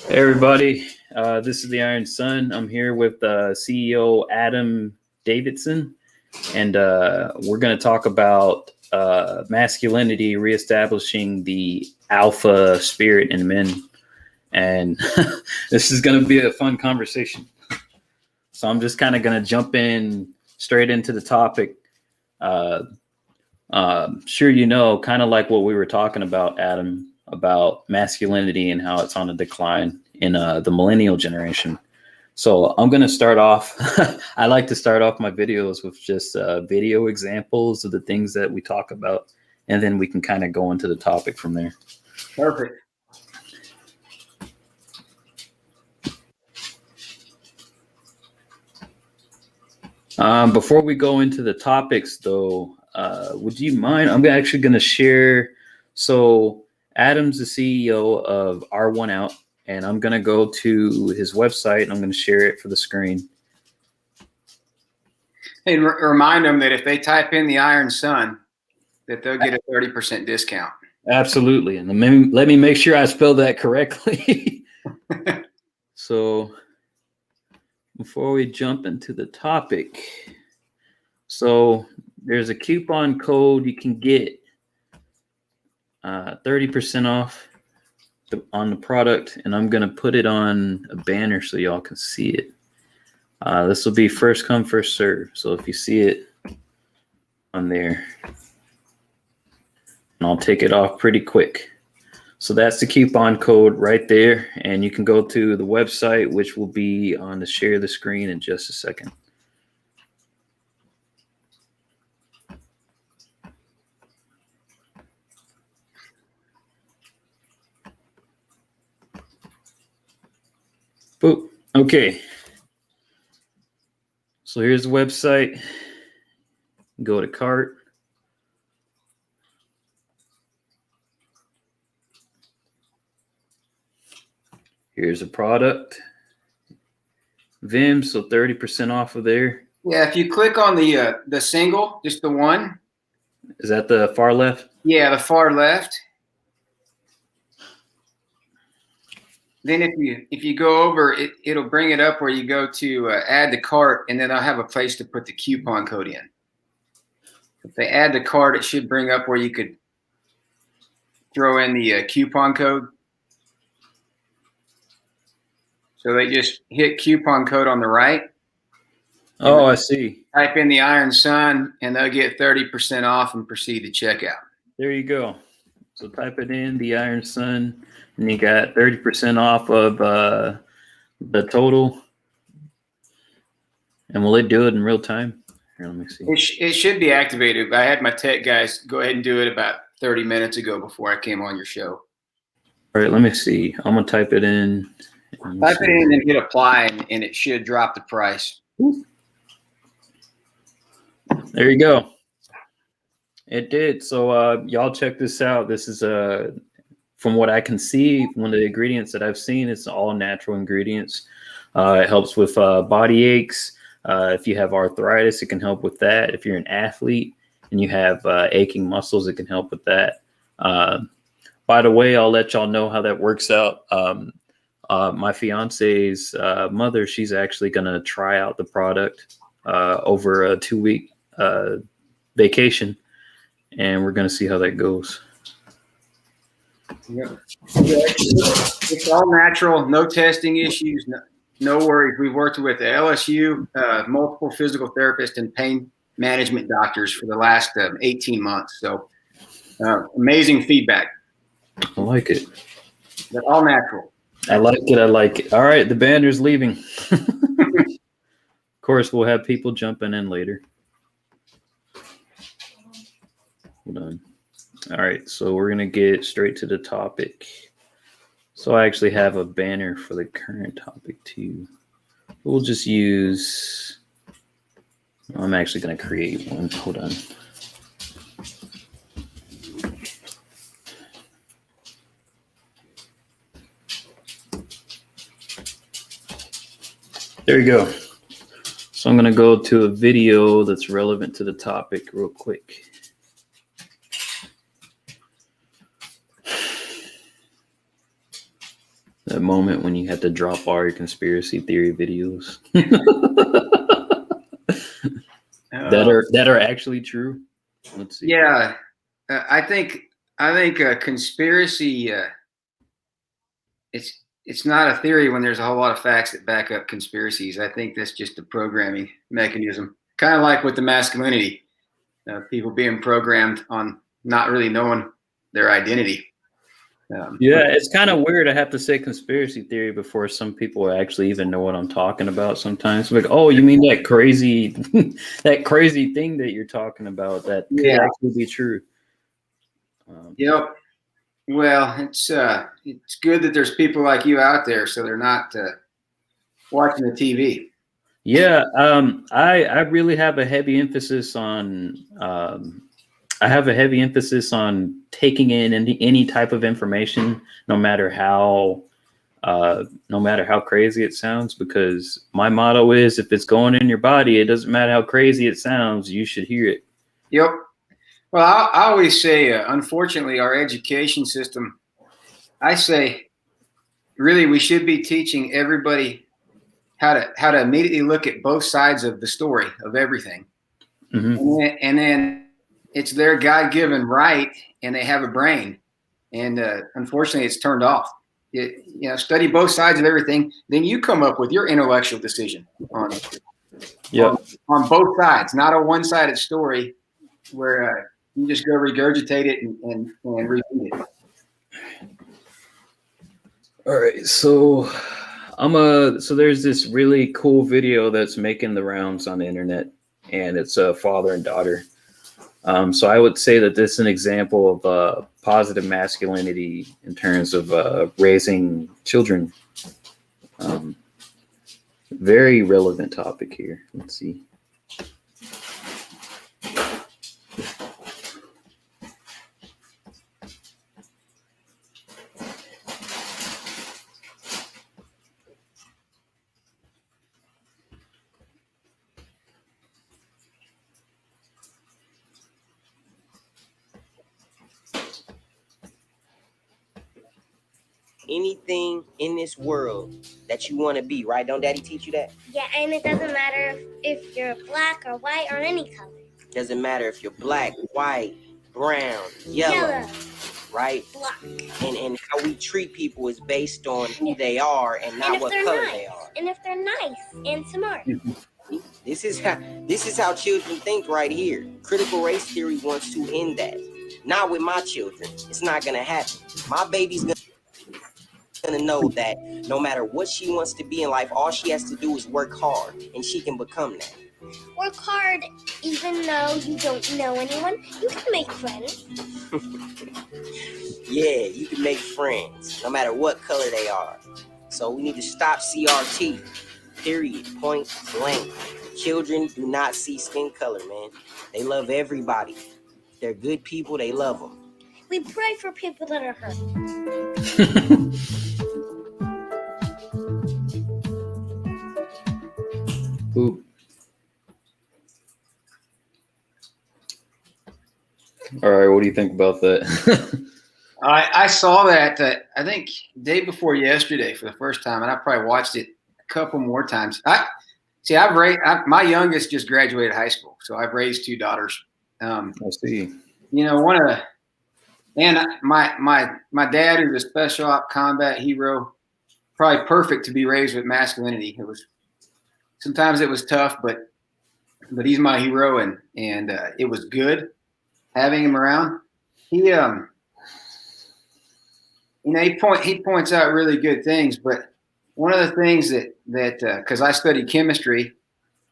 Hey everybody, this is the Iron Sun. I'm here with CEO Adam Davidson, and we're going to talk about masculinity, reestablishing the alpha spirit in men. And this is going to be a fun conversation. So I'm just kind of going to jump in straight into the topic. Sure, you know, kind of like what we were talking about, Adam, about masculinity and how it's on a decline in the millennial generation. So I'm going to start off. I like to start off my videos with just video examples of the things that we talk about, and then we can kind of go into the topic from there. Perfect. Before we go into the topics, though, would you mind? I'm actually going to share. So Adam's the CEO of R1 Out, and I'm going to go to his website and I'm going to share it for the screen. And remind them that if they type in the Iron Sun, that they'll get a 30% discount. Absolutely. And let me make sure I spelled that correctly. So before we jump into the topic, so there's a coupon code you can get 30% off on the product, and I'm going to put it on a banner so y'all can see it. This will be first come, first serve. So if you see it on there, and I'll take it off pretty quick. So that's the coupon code right there, and you can go to the website, which will be on the share the screen in just a second. Boop. Okay. So here's the website. Go to cart. Here's a product. Vim, so 30% off of there. Yeah, if you click on the single, just the one. Is that the far left? Yeah, the far left. Then if you go over, it'll bring it up where you go to add the cart, and then I'll have a place to put the coupon code in. If they add the cart, it should bring up where you could throw in the coupon code. So they just hit coupon code on the right. Oh, I see. Type in the Iron Sun, and they'll get 30% off and proceed to checkout. There you go. So type it in, the Iron Sun, and you got 30% off of the total. And will it do it in real time? Here, let me see. It should be activated. I had my tech guys go ahead and do it about 30 minutes ago before I came on your show. All right, let me see. I'm going to type it in. Type it in and hit apply, and it should drop the price. There you go. It did. So y'all check this out. This is from what I can see, one of the ingredients that I've seen, it's all natural ingredients. It helps with body aches. If you have arthritis, it can help with that. If you're an athlete and you have aching muscles, it can help with that. By the way, I'll let y'all know how that works out. My fiance's mother, she's actually going to try out the product over a 2-week vacation, and we're going to see how that goes. Yep. It's all natural, no testing issues, no worries. We've worked with the LSU, multiple physical therapists and pain management doctors for the last 18 months. So amazing feedback. I like it. But all natural. I like it. I like it. All right, the banner's leaving. Of course, we'll have people jumping in later. Hold on. All right, so we're going to get straight to the topic. So I actually have a banner for the current topic too. We'll just use, I'm actually going to create one. Hold on. There you go. So I'm going to go to a video that's relevant to the topic real quick. That moment when you had to drop all your conspiracy theory videos that are actually true. Let's see. Yeah, I think conspiracy. It's not a theory when there's a whole lot of facts that back up conspiracies. I think that's just a programming mechanism, kind of like with the masculinity, people being programmed on not really knowing their identity. Yeah, it's kind of weird. I have to say conspiracy theory before some people actually even know what I'm talking about. Sometimes, like, oh, you mean that crazy, that crazy thing that you're talking about that could actually be true. Yep. Well, it's good that there's people like you out there, so they're not watching the TV. Yeah, I really have a heavy emphasis on. I have a heavy emphasis on taking in any type of information, no matter how crazy it sounds, because my motto is, if it's going in your body, it doesn't matter how crazy it sounds, you should hear it. Yep. Well, I always say, unfortunately, our education system, I say, really, we should be teaching everybody how to immediately look at both sides of the story of everything. Mm-hmm. And then it's their God-given right, and they have a brain. And unfortunately, it's turned off. Study both sides of everything. Then you come up with your intellectual decision on both sides, not a one-sided story where you just go regurgitate it and repeat it. All right, so there's this really cool video that's making the rounds on the internet, and it's a father and daughter. So I would say that this is an example of positive masculinity in terms of raising children. Very relevant topic here. Let's see. Anything in this world that you want to be, right? Don't Daddy teach you that? Yeah, and it doesn't matter if you're black or white or any color. Doesn't matter if you're black, white, brown, yellow. Right? Black. And how we treat people is based on who they are and not what color they are. And if they're nice and smart. This is how children think right here. Critical race theory wants to end that. Not with my children. It's not gonna happen. My baby's gonna know that no matter what she wants to be in life, all she has to do is work hard, and she can become that. Work hard, even though you don't know anyone. You can make friends. Yeah, you can make friends, no matter what color they are. So we need to stop CRT. Period. Point blank. Children do not see skin color, man. They love everybody. If they're good people, they love them. We pray for people that are hurt. Ooh. All right, what do you think about that? I saw that I think day before yesterday for the first time, and I probably watched it a couple more times. My youngest just graduated high school, so I've raised two daughters. I see. My dad is a special op combat hero, probably perfect to be raised with masculinity. Sometimes it was tough, but he's my hero, and it was good having him around. He points out really good things, but one of the things that because I studied chemistry,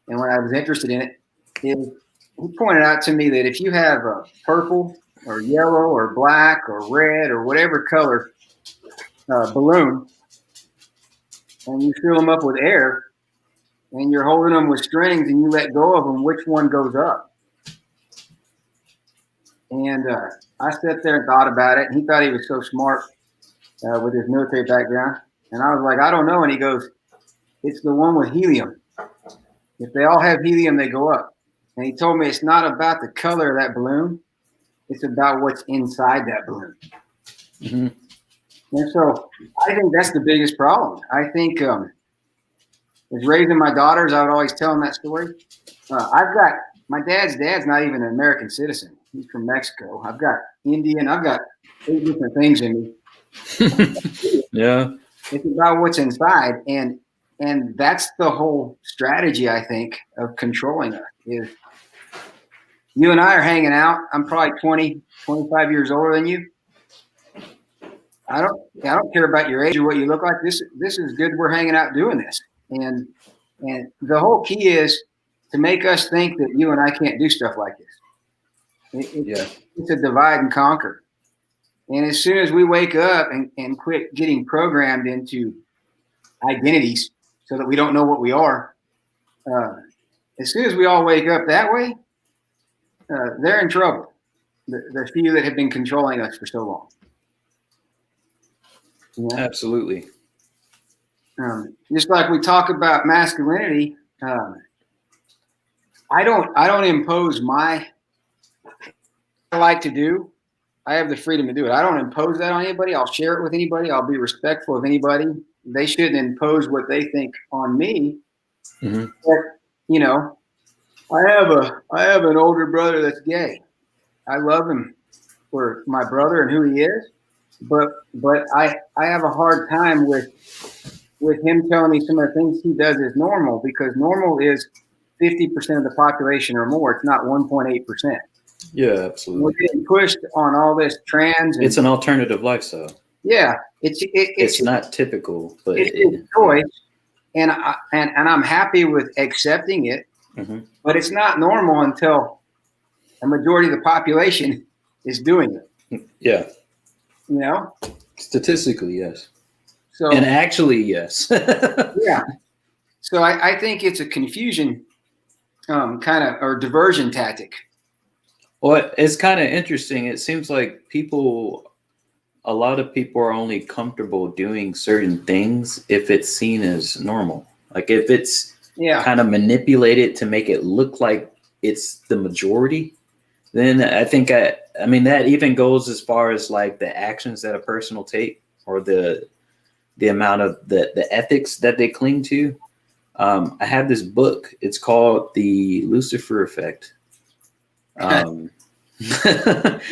and when I was interested in it, is he pointed out to me that if you have a purple or yellow or black or red or whatever color balloon, and you fill them up with air, and you're holding them with strings, and you let go of them, which one goes up? And I sat there and thought about it, and he thought he was so smart with his military background. And I was like, I don't know. And he goes, it's the one with helium. If they all have helium, they go up. And he told me it's not about the color of that balloon. It's about what's inside that balloon. Mm-hmm. And so I think that's the biggest problem. I think as raising my daughters, I would always tell them that story. I've got my dad's not even an American citizen. He's from Mexico. I've got Indian. I've got 8 different things in me. Yeah. It's about what's inside, and that's the whole strategy, I think, of controlling us. Is you and I are hanging out. I'm probably 20, 25 years older than you. I don't care about your age or what you look like. This is good. We're hanging out doing this, and the whole key is to make us think that you and I can't do stuff like this. It's a divide and conquer. And as soon as we wake up and quit getting programmed into identities so that we don't know what we are, as soon as we all wake up that way, they're in trouble. The few that have been controlling us for so long. Yeah. Absolutely. Just like we talk about masculinity, I don't impose what I like to do. I have the freedom to do it. I don't impose that on anybody. I'll share it with anybody. I'll be respectful of anybody. They shouldn't impose what they think on me. Mm-hmm. But, I have an older brother that's gay. I love him for my brother and who he is, but I have a hard time with him telling me some of the things he does is normal, because normal is 50% of the population or more. It's not 1.8%. Yeah, absolutely. We're getting pushed on all this trans. It's an alternative lifestyle. Yeah, it's not typical, but it's a choice, and I'm happy with accepting it. Mm-hmm. But it's not normal until a majority of the population is doing it. Yeah. Statistically, yes. So, and actually, yes. Yeah. So I think it's a confusion kind of, or diversion tactic. Well, it's kind of interesting. It seems like a lot of people are only comfortable doing certain things if it's seen as normal. Like if it's kind of manipulated to make it look like it's the majority, then I think I mean that even goes as far as like the actions that a person will take, or the amount of the ethics that they cling to. I have this book. It's called The Lucifer Effect.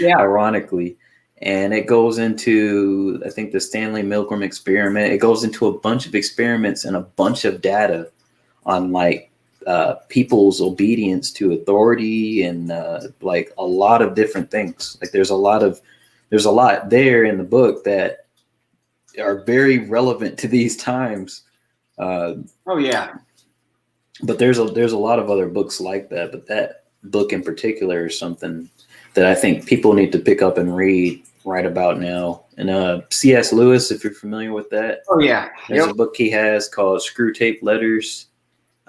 Ironically, and it goes into, I think, the Stanley Milgram experiment. It goes into a bunch of experiments and a bunch of data on like people's obedience to authority and like a lot of different things. Like there's a lot there in the book that are very relevant to these times. But there's a lot of other books like that, but that book in particular is something that I think people need to pick up and read right about now. And C.S. Lewis, if you're familiar with that. There's a book he has called Screw Tape Letters.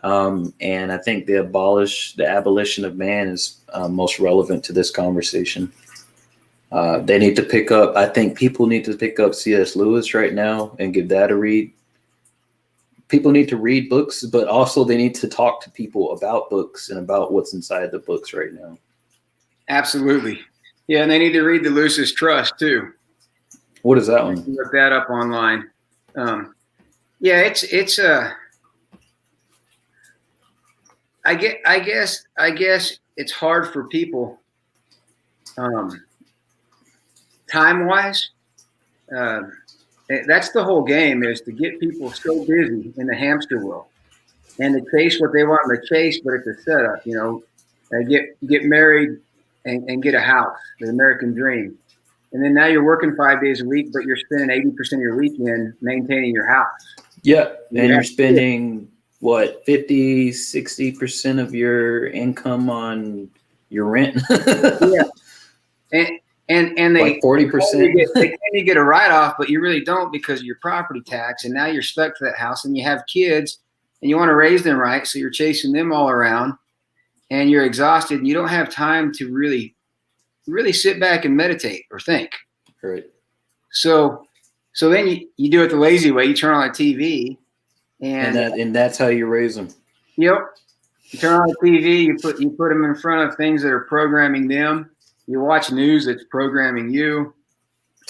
And I think the abolition of man is most relevant to this conversation. They need to pick up, I think people need to pick up C.S. Lewis right now and give that a read. People need to read books, but also they need to talk to people about books and about what's inside the books right now. Absolutely. Yeah, and they need to read The Lucis Trust too. What is that one? Look that up online. It's I guess it's hard for people time-wise. That's the whole game, is to get people so busy in the hamster wheel and to chase what they want to chase, but it's a setup, get married and get a house, the American dream. And then now you're working 5 days a week, but you're spending 80% of your weekend maintaining your house. Yeah. And you're spending 50, 60% of your income on your rent. And they like 40%. They claim you get a write-off, but you really don't because of your property tax. And now you're stuck to that house, and you have kids and you want to raise them right. So you're chasing them all around and you're exhausted and you don't have time to really sit back and meditate or think. Right. So then you do it the lazy way. You turn on the TV and that's how you raise them. Yep. You turn on the TV, you put them in front of things that are programming them. You watch news that's programming you.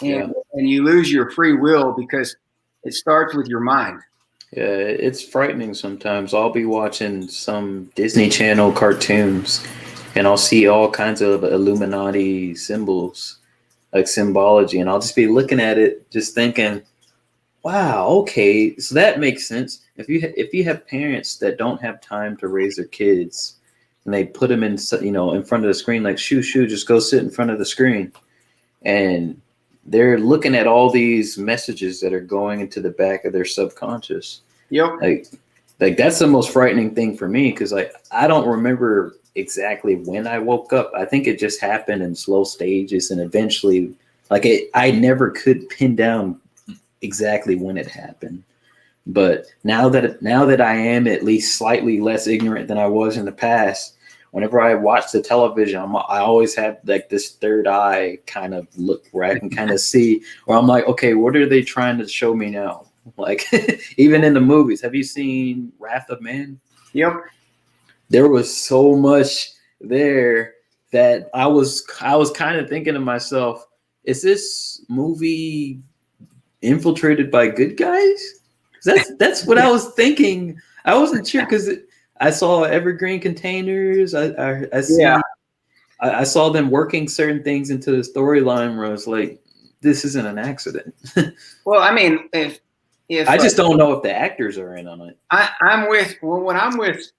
and you lose your free will because it starts with your mind. Yeah, it's frightening sometimes. I'll be watching some Disney Channel cartoons and I'll see all kinds of Illuminati symbols, like symbology, and I'll just be looking at it, just thinking, wow, okay, so that makes sense. If you have parents that don't have time to raise their kids and they put them in, in front of the screen, like, shoo, just go sit in front of the screen. And they're looking at all these messages that are going into the back of their subconscious. Yep. Like that's the most frightening thing for me, because like I don't remember exactly when I woke up. I think it just happened in slow stages, and eventually, I never could pin down exactly when it happened. But now that I am at least slightly less ignorant than I was in the past, whenever I watch the television, I always have like this third eye kind of look where I can kind of see, or I'm like, okay, what are they trying to show me now? Like even in the movies, have you seen Wrath of Man? Yep. There was so much there that I was kind of thinking to myself, is this movie infiltrated by good guys? That's what I was thinking. I wasn't sure because I saw evergreen containers. I saw them working certain things into the storyline where I was like, this isn't an accident. Well, I mean, if I just don't know if the actors are in on it. When I'm with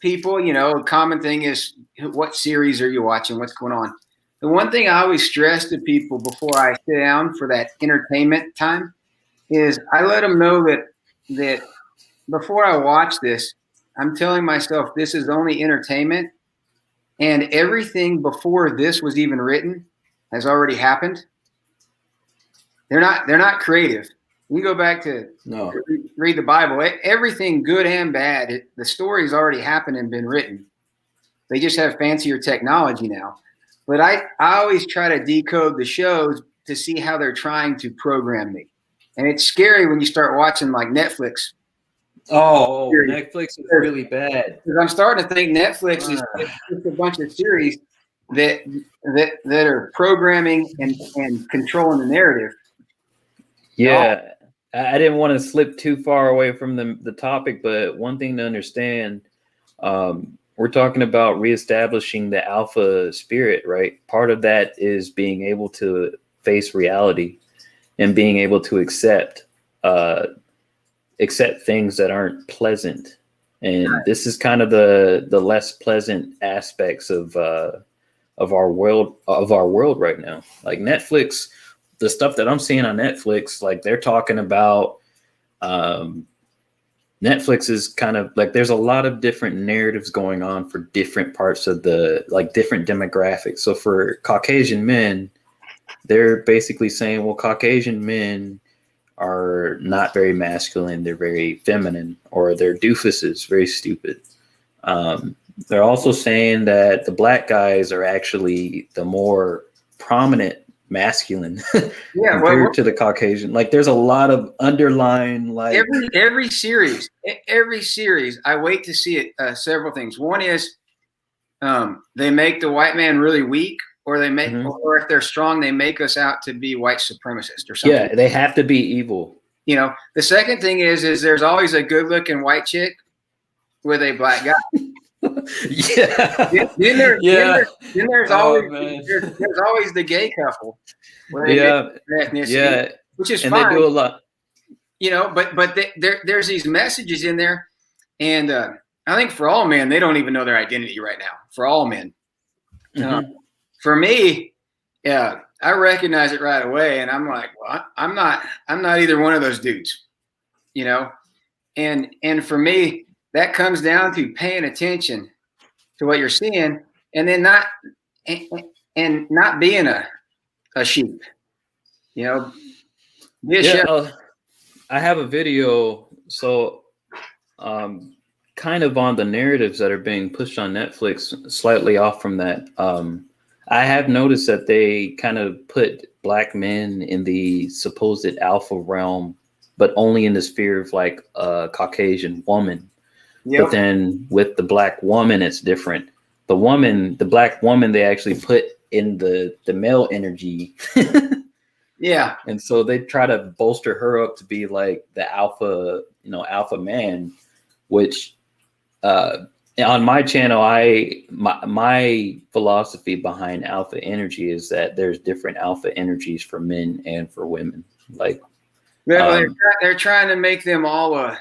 people, a common thing is, what series are you watching? What's going on? The one thing I always stress to people before I sit down for that entertainment time is I let them know that before I watch this, I'm telling myself this is only entertainment, and everything before this was even written has already happened. They're not creative. You go back to read the Bible. Everything good and bad, the story's already happened and been written. They just have fancier technology now. But I always try to decode the shows to see how they're trying to program me. And it's scary when you start watching like Netflix. Oh, Netflix is really bad. Because I'm starting to think Netflix is just a bunch of series that are programming and controlling the narrative. Yeah, I didn't want to slip too far away from the topic, but one thing to understand, we're talking about reestablishing the alpha spirit, right? Part of that is being able to face reality and being able to accept things that aren't pleasant. And this is kind of the less pleasant aspects of our world right now. Like Netflix, the stuff that I'm seeing on Netflix, like they're talking about, Netflix is kind of like, there's a lot of different narratives going on for different parts of different demographics. So for Caucasian men, they're basically saying, well, Caucasian men are not very masculine. They're very feminine, or they're doofuses, very stupid. They're also saying that the black guys are actually the more prominent masculine compared to the Caucasian. Like there's a lot of underlying every series, I wait to see it. Several things. One is they make the white man really weak, or they make, or if they're strong, they make us out to be white supremacists or something. Yeah, they have to be evil. The second thing is there's always a good looking white chick with a black guy. Yeah. Then there's always the gay couple. Yeah. Which is and fine. They do a lot. But there's these messages in there, and I think for all men, they don't even know their identity right now. For all men, for me, yeah, I recognize it right away, and I'm like, well, I'm not either one of those dudes, And for me, that comes down to paying attention to what you're seeing, and then not being a sheep, Be a shepherd. I have a video, so kind of on the narratives that are being pushed on Netflix, slightly off from that. I have noticed that they kind of put black men in the supposed alpha realm, but only in the sphere of like a Caucasian woman. Yep. But then with the black woman, it's different. The black woman, they actually put in the male energy. Yeah. And so they try to bolster her up to be like the alpha, alpha man, which on my channel, my philosophy behind alpha energy is that there's different alpha energies for men and for women. Like, they're trying to make them all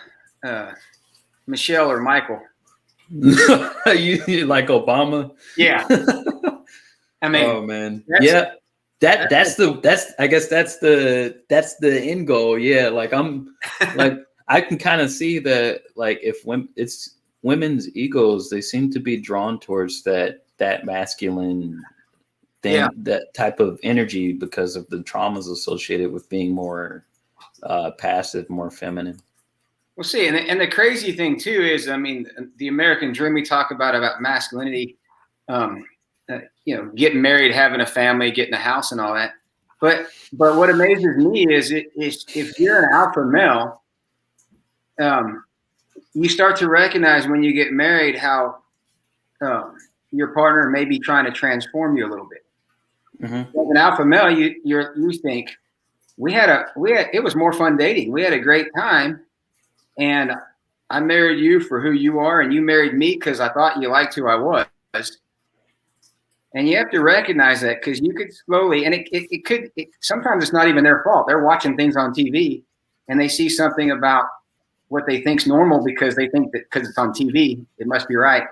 Michelle or Michael. you like Obama? Yeah. I mean, oh man, yeah. I guess that's the end goal. Yeah, like I'm like I can kind of see that, like, if it's women's egos, they seem to be drawn towards that masculine thing, that type of energy, because of the traumas associated with being more passive, more feminine. We'll see. And the crazy thing too is, I mean, the American dream, we talk about masculinity, getting married, having a family, getting a house and all that. But what amazes me is if you're an alpha male, you start to recognize when you get married how your partner may be trying to transform you a little bit. Mm-hmm. As an alpha male, you think it was more fun dating. We had a great time, and I married you for who you are, and you married me because I thought you liked who I was. And you have to recognize that, because you could slowly, and sometimes it's not even their fault. They're watching things on TV and they see something about what they think's normal because they think that because it's on TV, it must be right.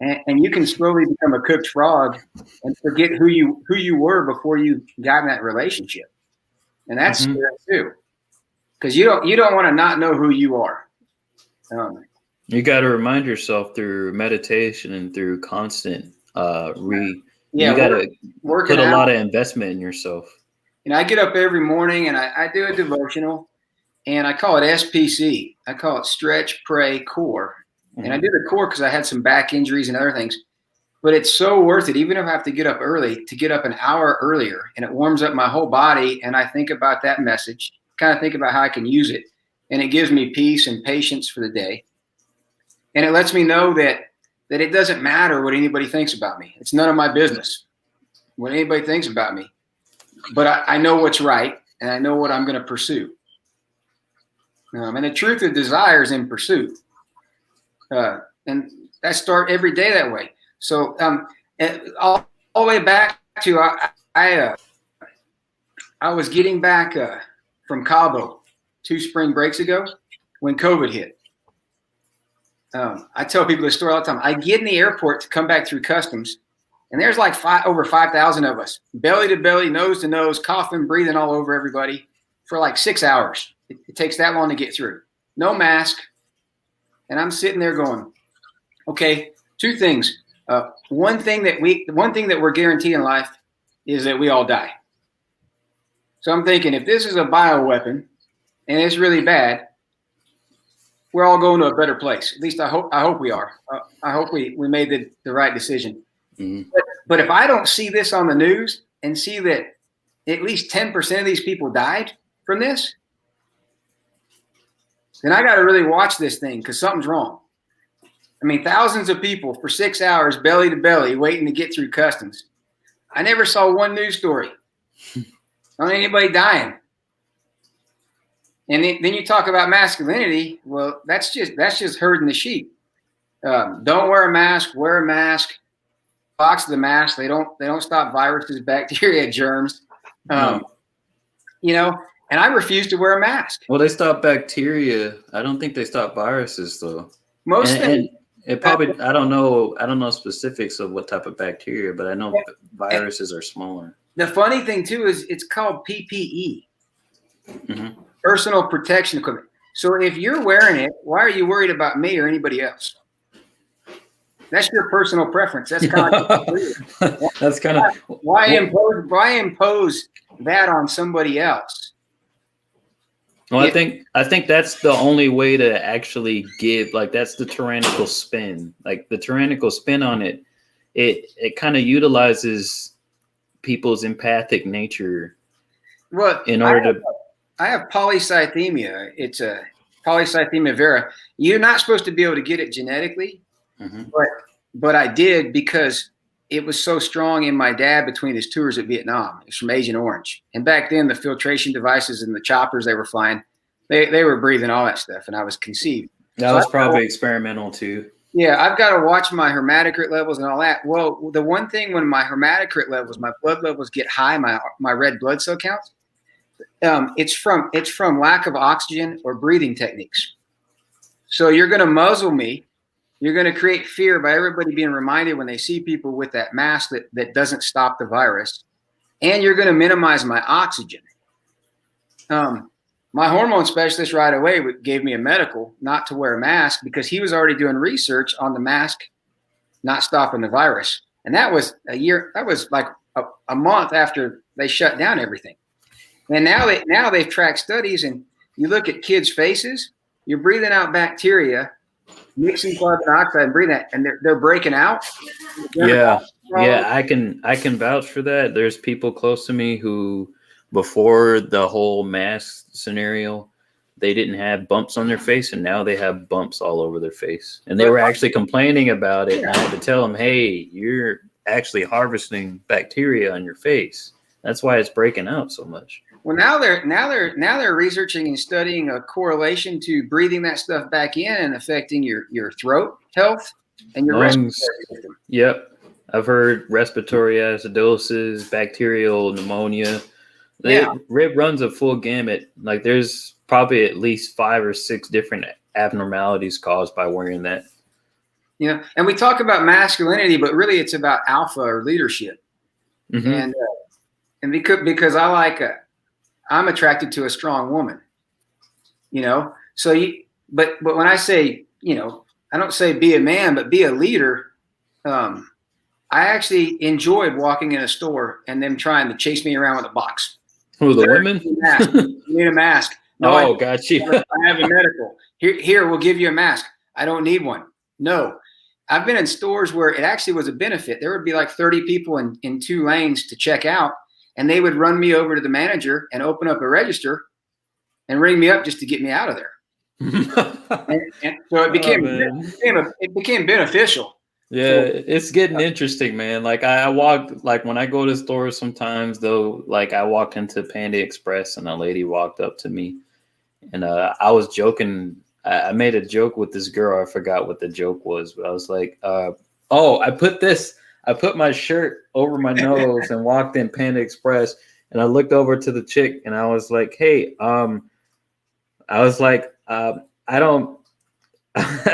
And you can slowly become a cooked frog and forget who you were before you got in that relationship. And that's scary too, because you don't want to not know who you are. You got to remind yourself through meditation and through constant you got to put a lot of investment in yourself. I get up every morning and I do a devotional, and I call it SPC. I call it Stretch, Pray, Core. Mm-hmm. And I do the core because I had some back injuries and other things. But it's so worth it, even if I have to get up early, to get up an hour earlier, and it warms up my whole body. And I think about that message, kind of think about how I can use it. And it gives me peace and patience for the day. And it lets me know that it doesn't matter what anybody thinks about me. It's none of my business what anybody thinks about me. But I know what's right, and I know what I'm going to pursue. And the truth of desire is in pursuit. And I start every day that way. So all the way back to I was getting back from Cabo 2 spring breaks ago when COVID hit. I tell people this story all the time. I get in the airport to come back through customs, and there's like over 5,000 of us, belly to belly, nose to nose, coughing, breathing all over everybody for like 6 hours. It takes that long to get through. No mask. And I'm sitting there going, okay, 2 things. One thing that we're guaranteed in life is that we all die. So I'm thinking, if this is a bioweapon and it's really bad, we're all going to a better place. At least I hope we are. I hope we made the right decision. Mm-hmm. But if I don't see this on the news and see that at least 10% of these people died from this, then I got to really watch this thing, because something's wrong. I mean, thousands of people for 6 hours, belly to belly, waiting to get through customs. I never saw one news story on anybody dying. And then you talk about masculinity. Well, that's just herding the sheep. Don't wear a mask. Wear a mask. Box the mask. They don't stop viruses, bacteria, germs. And I refuse to wear a mask. Well, they stop bacteria. I don't think they stop viruses, though. Most things. It probably, I don't know specifics of what type of bacteria, but I know viruses are smaller. The funny thing too is it's called PPE, mm-hmm. Personal protection equipment. So if you're wearing it, why are you worried about me or anybody else? That's your personal preference. That's kind of that's kind of why impose that on somebody else. Well, I think that's the only way to actually give, like, that's the tyrannical spin. Like, the tyrannical spin on it, it kind of utilizes people's empathic nature. Well, I have polycythemia. It's a polycythemia vera. You're not supposed to be able to get it genetically, mm-hmm. but I did, because it was so strong in my dad between his tours at Vietnam. It's from Agent Orange. And back then, the filtration devices and the choppers they were flying, they were breathing all that stuff, and I was conceived. That was probably experimental too. Yeah, I've got to watch my hematocrit levels and all that. Well, the one thing when my hematocrit levels, my blood levels get high, my red blood cell counts, it's from lack of oxygen or breathing techniques. So you're going to muzzle me. You're going to create fear by everybody being reminded when they see people with that mask that doesn't stop the virus. And you're going to minimize my oxygen. My hormone specialist right away gave me a medical not to wear a mask because he was already doing research on the mask not stopping the virus. And that was like a month after they shut down everything. And now they've tracked studies, and you look at kids' faces, you're breathing out bacteria, mixing carbon dioxide and breathing that, and they're breaking out. Yeah. I can vouch for that. There's people close to me who, before the whole mask scenario, they didn't have bumps on their face, and now they have bumps all over their face. And they were actually complaining about it. And I had to tell them, hey, you're actually harvesting bacteria on your face. That's why it's breaking out so much. Well, now they're researching and studying a correlation to breathing that stuff back in and affecting your throat health and your respiratory system. Yep. I've heard respiratory acidosis, bacterial pneumonia. It runs a full gamut. Like there's probably at least 5 or 6 different abnormalities caused by wearing that. Yeah. And we talk about masculinity, but really it's about alpha or leadership. Mm-hmm. And because I'm attracted to a strong woman, so but when I say, I don't say be a man, but be a leader. I actually enjoyed walking in a store and them trying to chase me around with a box. Who, the women? You need a mask. No, got you. I have a medical. Here, we'll give you a mask. I don't need one. No. I've been in stores where it actually was a benefit. There would be like 30 people in 2 lanes to check out, and they would run me over to the manager and open up a register and ring me up just to get me out of there. and so it became beneficial. Yeah, it's getting interesting, man. Like I walked, like when I go to stores sometimes though, like I walked into Panda Express and a lady walked up to me, and I was joking. I made a joke with this girl. I forgot what the joke was, but I was like, I put my shirt over my nose and walked in Panda Express, and I looked over to the chick and I was like, hey, I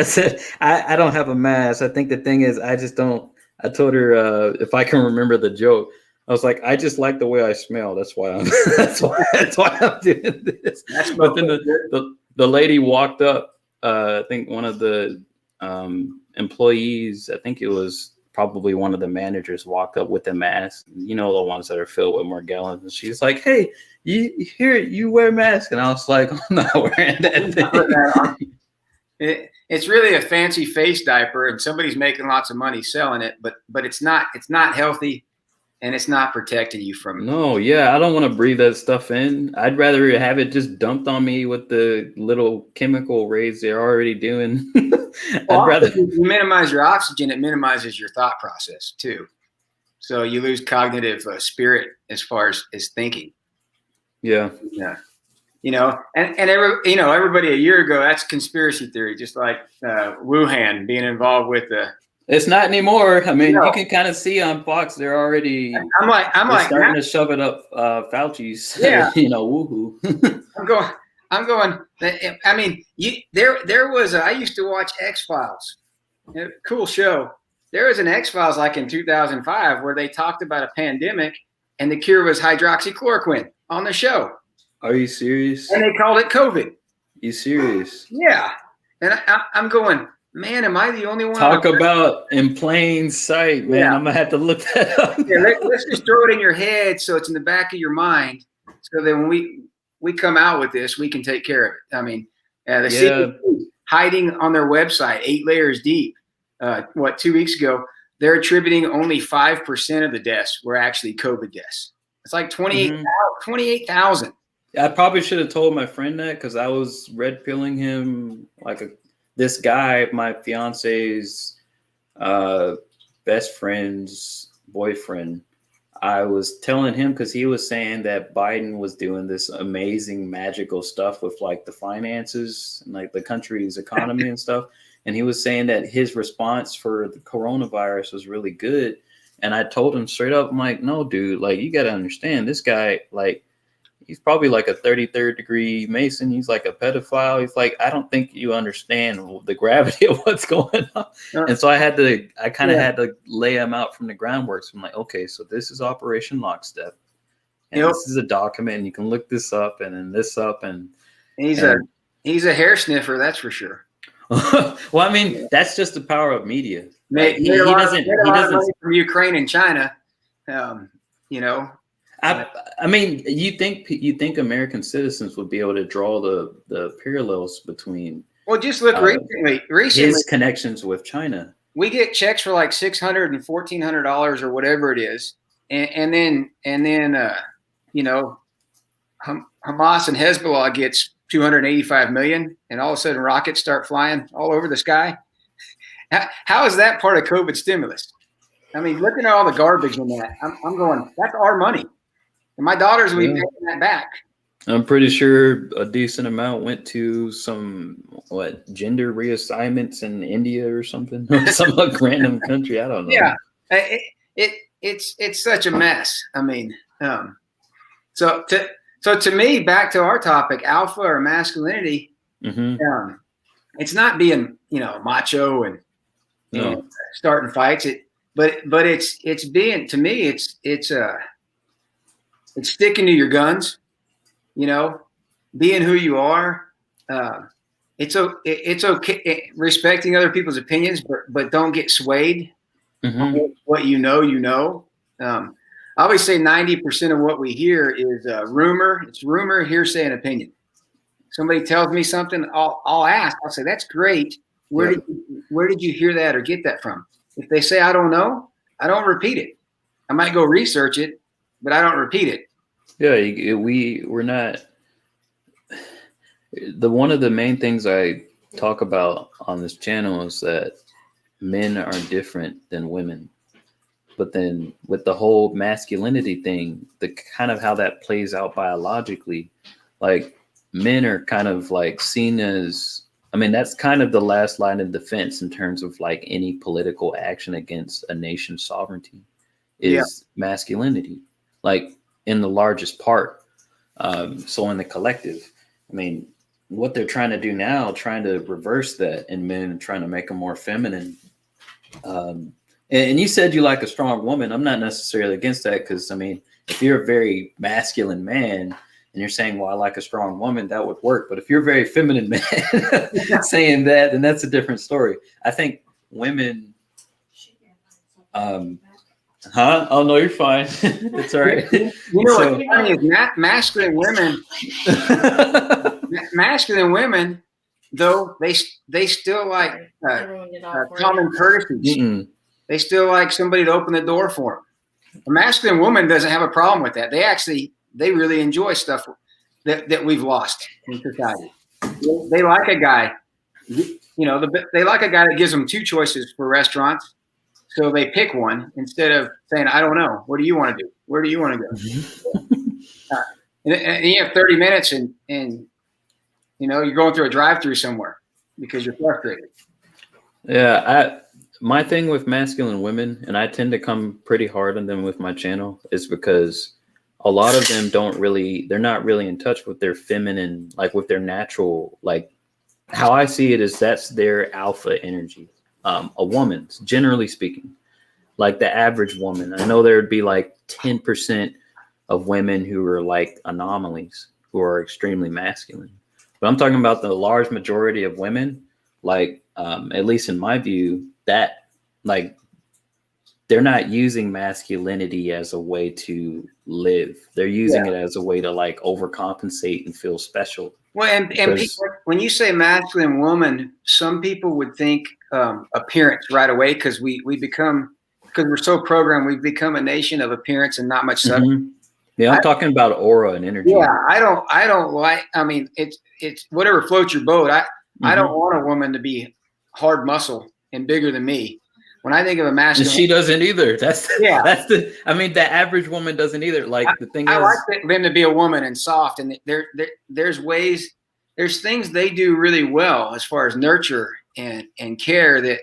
said, I don't have a mask. I think the thing is, I told her if I can remember the joke. I was like, I just like the way I smell. That's why I'm that's why I'm doing this. But then the lady walked up. I think one of the employees, I think it was probably one of the managers, walked up with a mask. The ones that are filled with more gallons. And she's like, hey, you wear a mask. And I was like, I'm not wearing that thing. It's really a fancy face diaper, and somebody's making lots of money selling it, but it's not healthy, and it's not protecting you from it. No, yeah, I don't want to breathe that stuff in. I'd rather have it just dumped on me with the little chemical rays they're already doing. I'd rather you minimize your oxygen, it minimizes your thought process too. So you lose cognitive spirit as far as thinking. Yeah. Yeah. Everybody a year ago, that's conspiracy theory, just like Wuhan being involved with the. It's not anymore. I mean, you can kind of see on Fox, they're already. I'm starting to shove it up Fauci's. Yeah. Woohoo. I'm going. I mean, there was. I used to watch X-Files. Cool show. There was an X-Files like in 2005 where they talked about a pandemic, and the cure was hydroxychloroquine on the show. Are you serious? And they called it COVID. You serious? Yeah. And I'm going, man, am I the only one? Talk about in plain sight, man. Yeah. I'm going to have to look that up. Yeah, let's just throw it in your head so it's in the back of your mind. So that when we come out with this, we can take care of it. I mean, the CDC hiding on their website, 8 layers deep. 2 weeks ago, they're attributing only 5% of the deaths were actually COVID deaths. It's like 28,000. I probably should have told my friend that because I was red pilling him this guy, my fiance's best friend's boyfriend, I was telling him because he was saying that Biden was doing this amazing magical stuff with like the finances and like the country's economy and stuff. And he was saying that his response for the coronavirus was really good. And I told him straight up, I'm like, no, dude, like you got to understand this guy, like he's probably like a 33rd degree Mason. He's like a pedophile. He's like, I don't think you understand the gravity of what's going on. And so I kind of had to lay him out from the groundwork. So I'm like, okay, so this is Operation Lockstep. And this is a document and you can look this up and then this up. And he's a hair sniffer. That's for sure. Well, I mean, that's just the power of media. Like, he doesn't from Ukraine and China. You know, I mean, you think American citizens would be able to draw the parallels between? Well, just look recently, his connections with China. We get checks for like $600 and $1,400 or whatever it is, and then you know, Hamas and Hezbollah gets 285 million, and all of a sudden rockets start flying all over the sky. How is that part of COVID stimulus? I mean, looking at all the garbage in that, I'm going, that's our money. And my daughters will be paying that back. I'm pretty sure a decent amount went to some gender reassignments in India or something, some random country. I don't know. Yeah, it's such a mess. I mean, so to me, back to our topic, alpha or masculinity. Mm-hmm. It's not being macho and starting fights. But it's being, to me, it's sticking to your guns, being who you are. It's okay respecting other people's opinions, but don't get swayed. Mm-hmm. What you know. I always say 90% of what we hear is rumor. It's rumor, hearsay, and opinion. Somebody tells me something, I'll ask. I'll say, "That's great. Where did you hear that or get that from?" If they say I don't know, I don't repeat it. I might go research it, but I don't repeat it. Yeah, we're not. One of the main things I talk about on this channel is that men are different than women. But then with the whole masculinity thing, the kind of how that plays out biologically, like men are kind of like seen as, I mean, that's kind of the last line of defense in terms of like any political action against a nation's sovereignty is masculinity, like in the largest part. So in the collective, I mean, what they're trying to do now, trying to reverse that in men, trying to make them more feminine. And you said you like a strong woman. I'm not necessarily against that because, I mean, if you're a very masculine man and you're saying, well, I like a strong woman, that would work. But if you're a very feminine man saying that, then that's a different story. I think women, Oh, no, you're fine. It's all right. What's funny is masculine women, though, they still like common courtesies. Mm-mm. They still like somebody to open the door for them. A masculine woman doesn't have a problem with that. They really enjoy stuff that we've lost in society. They like a guy, they like a guy that gives them two choices for restaurants. So they pick one instead of saying, I don't know. What do you want to do? Where do you want to go? And you have 30 minutes and you're going through a drive-through somewhere because you're frustrated. Yeah, my thing with masculine women, and I tend to come pretty hard on them with my channel, is because a lot of them they're not really in touch with their feminine, like with their natural, like how I see it is that's their alpha energy. A woman's, generally speaking, like the average woman. I know there would be like 10% of women who are like anomalies, who are extremely masculine. But I'm talking about the large majority of women, like at least in my view, that like they're not using masculinity as a way to live. They're using it as a way to like overcompensate and feel special. Well, and people, when you say masculine woman, some people would think appearance right away because we're so programmed, we've become a nation of appearance and not much substance. Mm-hmm. Yeah, I'm talking about aura and energy. Yeah, I don't like. I mean, it's whatever floats your boat. I don't want a woman to be hard muscle and bigger than me. when I think of a masculine, she doesn't either. That's yeah. That's the. I mean, the average woman doesn't either. Like the thing I is, like them to be a woman and soft, and there's ways, there's things they do really well as far as nurture and care that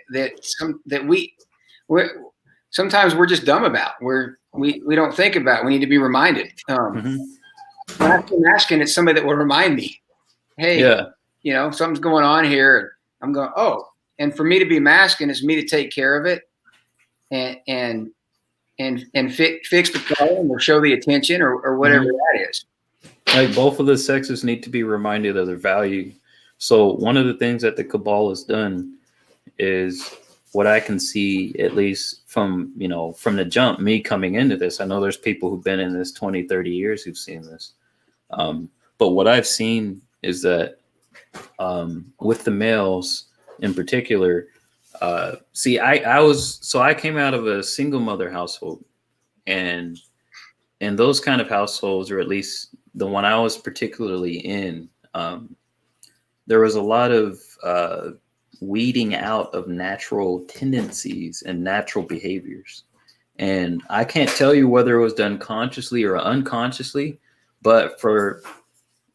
we're sometimes we're just dumb about. We don't think about. We need to be reminded. When I feel masculine, it's somebody that will remind me, hey, you know, something's going on here. I'm going, oh, and for me to be masculine is me to take care of it and fix the problem or show the attention or whatever that is. Like both of the sexes need to be reminded of their value. So one of the things that the cabal has done is what I can see, at least from, you know, from the jump, me coming into this. I know there's people who've been in this 20, 30 years who've seen this. But what I've seen is that with the males in particular, I came out of a single mother household, and in those kind of households, or at least the one I was particularly in, there was a lot of weeding out of natural tendencies and natural behaviors. And I can't tell you whether it was done consciously or unconsciously, but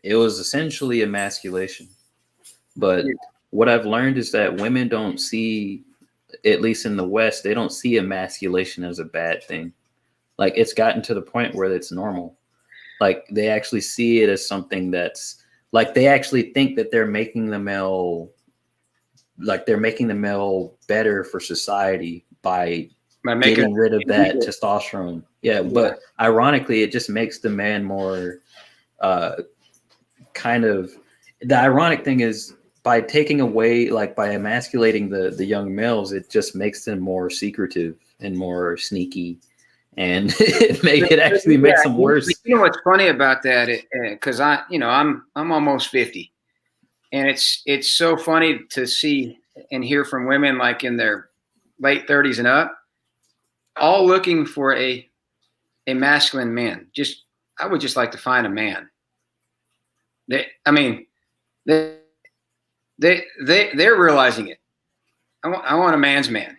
it was essentially emasculation. But what I've learned is that women don't see, at least in the West, they don't see emasculation as a bad thing. Like it's gotten to the point where it's normal. Like they actually see it as something that's like, they actually think that they're making the male better for society by getting rid of that testosterone. Yeah. But ironically, it just makes the man more the ironic thing is, by taking away, like by emasculating the young males, it just makes them more secretive and more sneaky, and it actually makes them worse. You know what's funny about that? Because I'm almost 50, and it's so funny to see and hear from women like in their late 30s and up, all looking for a masculine man. I would just like to find a man. They're realizing it. I want a man's man.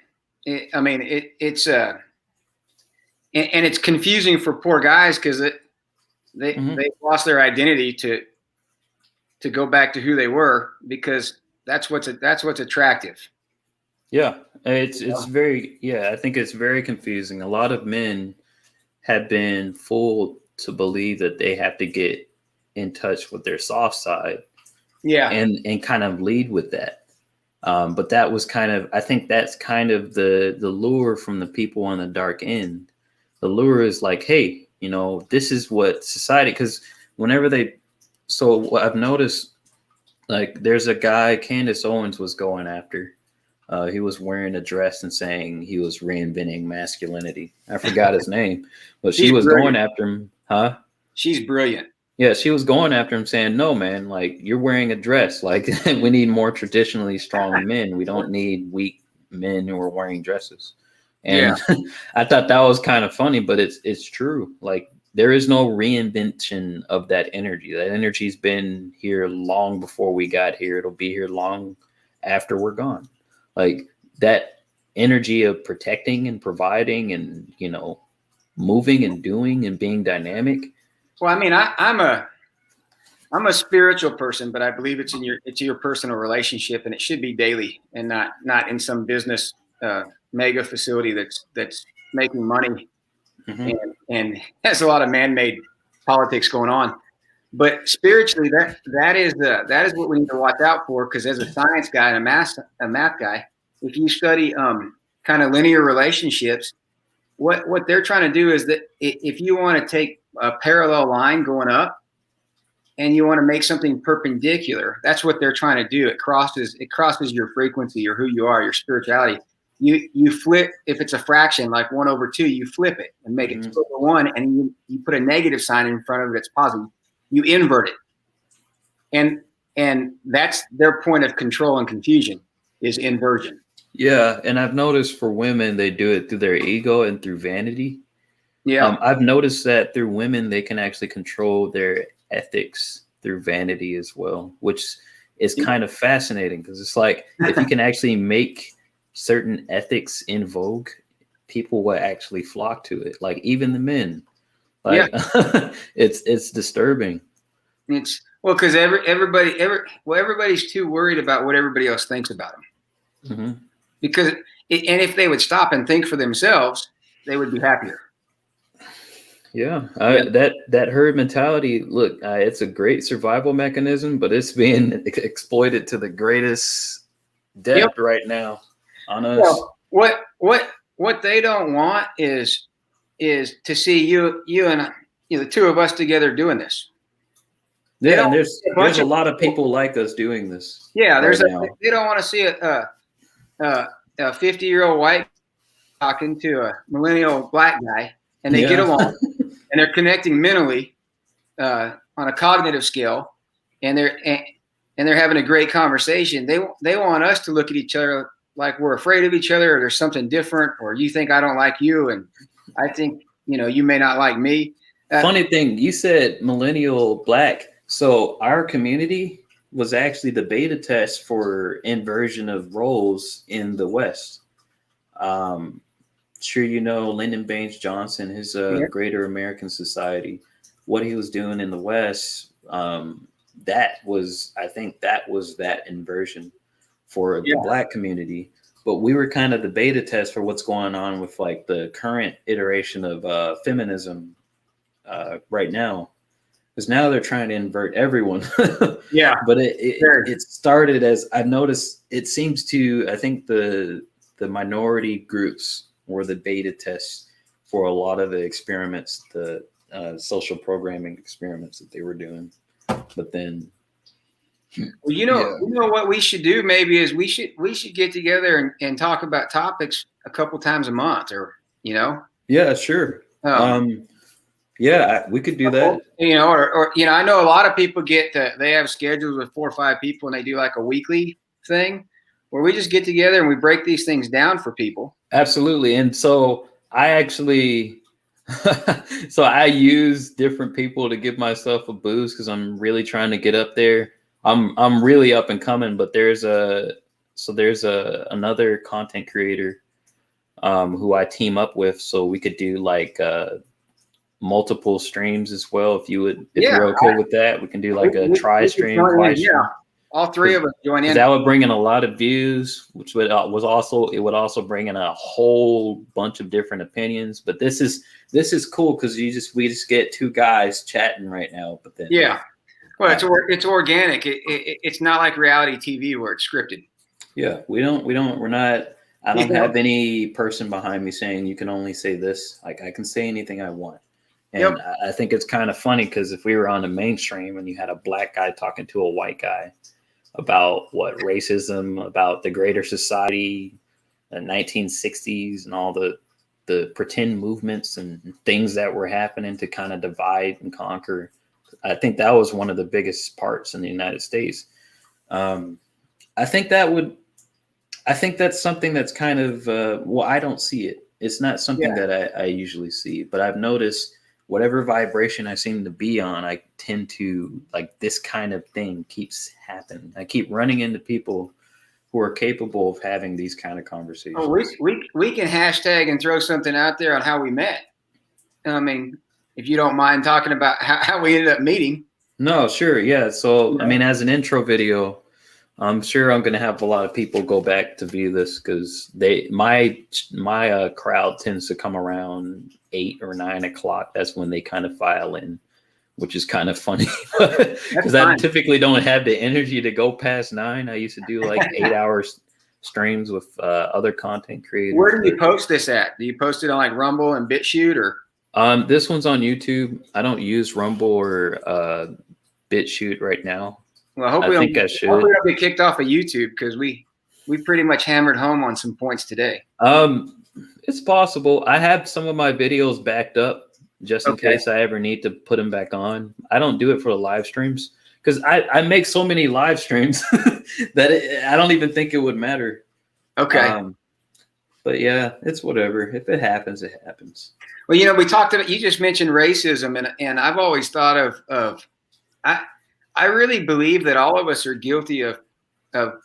It's confusing for poor guys because they lost their identity to go back to who they were, because that's what's attractive. Yeah, it's very, I think it's very confusing. A lot of men have been fooled to believe that they have to get in touch with their soft side. Yeah. And kind of lead with that. But that was I think that's kind of the lure from the people on the dark end. The lure is like, hey, you know, this is what society, because whenever so I've noticed, like there's a guy Candace Owens was going after. He was wearing a dress and saying he was reinventing masculinity. I forgot his name, but she was going after him. Huh? She's brilliant. Yeah, she was going after him saying, no, man, like you're wearing a dress. Like we need more traditionally strong men. We don't need weak men who are wearing dresses. And I thought that was kind of funny, but it's true. Like there is no reinvention of that energy. That energy's been here long before we got here. It'll be here long after we're gone. Like that energy of protecting and providing and, you know, moving and doing and being dynamic. Well, I mean, I'm a spiritual person, but I believe it's your personal relationship, and it should be daily and not in some business mega facility that's making money and has a lot of man-made politics going on. But spiritually, that is what we need to watch out for, because as a science guy and a math guy, if you study kind of linear relationships, what they're trying to do is that if you want to take a parallel line going up and you want to make something perpendicular, that's what they're trying to do. It crosses your frequency or who you are, your spirituality. You flip, if it's a fraction like 1/2, you flip it and make it 2/1, and you put a negative sign in front of it. It's positive. You invert it, and that's their point of control and confusion, is inversion. Yeah, and I've noticed for women they do it through their ego and through vanity. Yeah, I've noticed that through women they can actually control their ethics through vanity as well, which is kind of fascinating, because it's like if you can actually make certain ethics in vogue, people will actually flock to it. Like even the men. Like it's disturbing. It's well because everybody's too worried about what everybody else thinks about them. Mm-hmm. Because and if they would stop and think for themselves, they would be happier. Yeah, that herd mentality. Look, it's a great survival mechanism, but it's being exploited to the greatest depth right now on us. Well, what they don't want is to see you and the two of us together doing this. Yeah, and there's a lot of people like us doing this. Yeah, they don't want to see a 50-year-old white talking to a millennial black guy, and they get along, and they're connecting mentally on a cognitive scale, and they're having a great conversation. They want us to look at each other like we're afraid of each other, or there's something different, or you think I don't like you, and I think you may not like me. Funny thing, you said millennial black. So our community was actually the beta test for inversion of roles in the West. Sure, Lyndon Baines Johnson, his Greater American Society, what he was doing in the West, I think that was that inversion for the black community. But we were kind of the beta test for what's going on with like the current iteration of feminism right now. Because now they're trying to invert everyone. But it started as I've noticed. It seems to I think the minority groups were the beta tests for a lot of the experiments, the social programming experiments that they were doing. But then, well, what we should do maybe is we should get together and talk about topics a couple times a month, or Yeah, sure. Yeah, we could do that. Or I know a lot of people they have schedules with 4 or 5 people and they do like a weekly thing where we just get together and we break these things down for people. Absolutely. And so I actually, I use different people to give myself a boost because I'm really trying to get up there. I'm really up and coming, but there's another content creator who I team up with, so we could do like multiple streams as well. If you're okay with that, we can do like a tri-stream. All 3 of us join in. That would bring in a lot of views, which would also bring in a whole bunch of different opinions. But this is cool because we just get 2 guys chatting right now. But then well, it's organic. It's not like reality TV where it's scripted. Yeah, we're not. I don't have any person behind me saying you can only say this. Like I can say anything I want. And I think it's kind of funny because if we were on the mainstream and you had a black guy talking to a white guy about racism, about the greater society, the 1960s and all the pretend movements and things that were happening to kind of divide and conquer. I think that was one of the biggest parts in the United States. I think that's something that's kind of, I don't see it. It's not something that I usually see, but I've noticed whatever vibration I seem to be on, I tend to like this kind of thing keeps happening. I keep running into people who are capable of having these kind of conversations. Oh, we can hashtag and throw something out there on how we met. I mean, if you don't mind talking about how we ended up meeting. No, sure. Yeah. So, I mean, as an intro video, I'm sure I'm going to have a lot of people go back to view this because my crowd tends to come around 8 or 9 o'clock. That's when they kind of file in, which is kind of funny because I typically don't have the energy to go past 9. I used to do like 8 hours streams with other content creators. Where do you post this at? Do you post it on like Rumble and BitChute or? This one's on YouTube. I don't use Rumble or BitChute right now. Well, hopefully Hopefully I'll be kicked off of YouTube because we pretty much hammered home on some points today. It's possible. I have some of my videos backed up just in case I ever need to put them back on. I don't do it for the live streams because I make so many live streams that I don't even think it would matter. Okay. But yeah, it's whatever. If it happens, it happens. Well, we talked about, you just mentioned racism, and I've always thought of I really believe that all of us are guilty of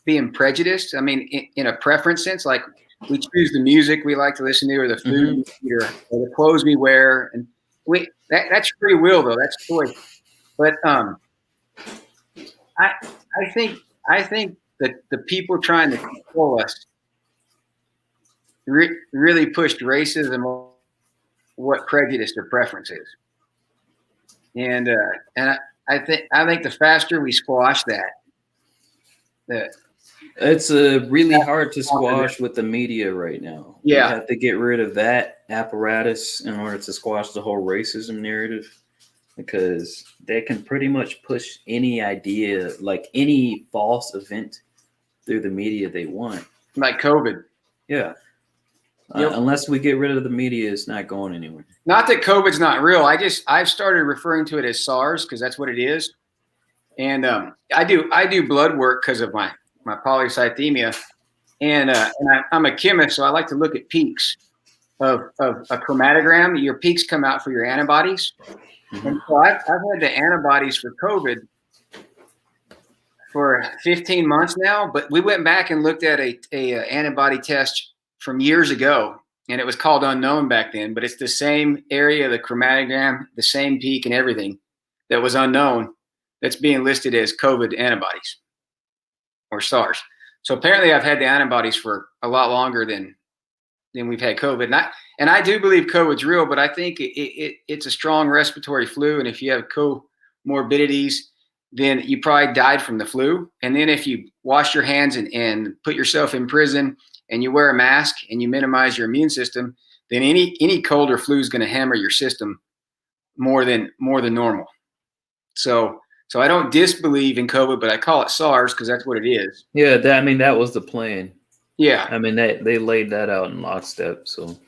being prejudiced. I mean, in a preference sense, like we choose the music we like to listen to, or the food we eat, or the clothes we wear, and that's free will though. That's choice. But I I think that the people trying to control us really pushed racism, what prejudice or preference is, and I think the faster we squash that It's really hard to squash with the media right now. We yeah, have to get rid of that apparatus in order to squash the whole racism narrative, because they can pretty much push any idea, like any false event, through the media they want. like COVID. Yeah. Yep. Unless we get rid of the media, it's not going anywhere. Not that COVID's not real. I've started referring to it as SARS because that's what it is. And I do blood work because of my polycythemia, and I'm a chemist, so I like to look at peaks of a chromatogram. Your peaks come out for your antibodies, and so I've had the antibodies for COVID for 15 months now. But we went back and looked at a antibody test from years ago, and it was called unknown back then. But it's the same area, the chromatogram, the same peak, and everything that was unknown, that's being listed as COVID antibodies or SARS. So apparently I've had the antibodies for a lot longer than we've had COVID. And I do believe COVID's real, but I think it's a strong respiratory flu. And if you have comorbidities, then you probably died from the flu. And then if you wash your hands and put yourself in prison and you wear a mask and you minimize your immune system, then any cold or flu is going to hammer your system more than normal. So I don't disbelieve in COVID, but I call it SARS because that's what it is. Yeah, that was the plan. Yeah. I mean, they laid that out in lockstep. So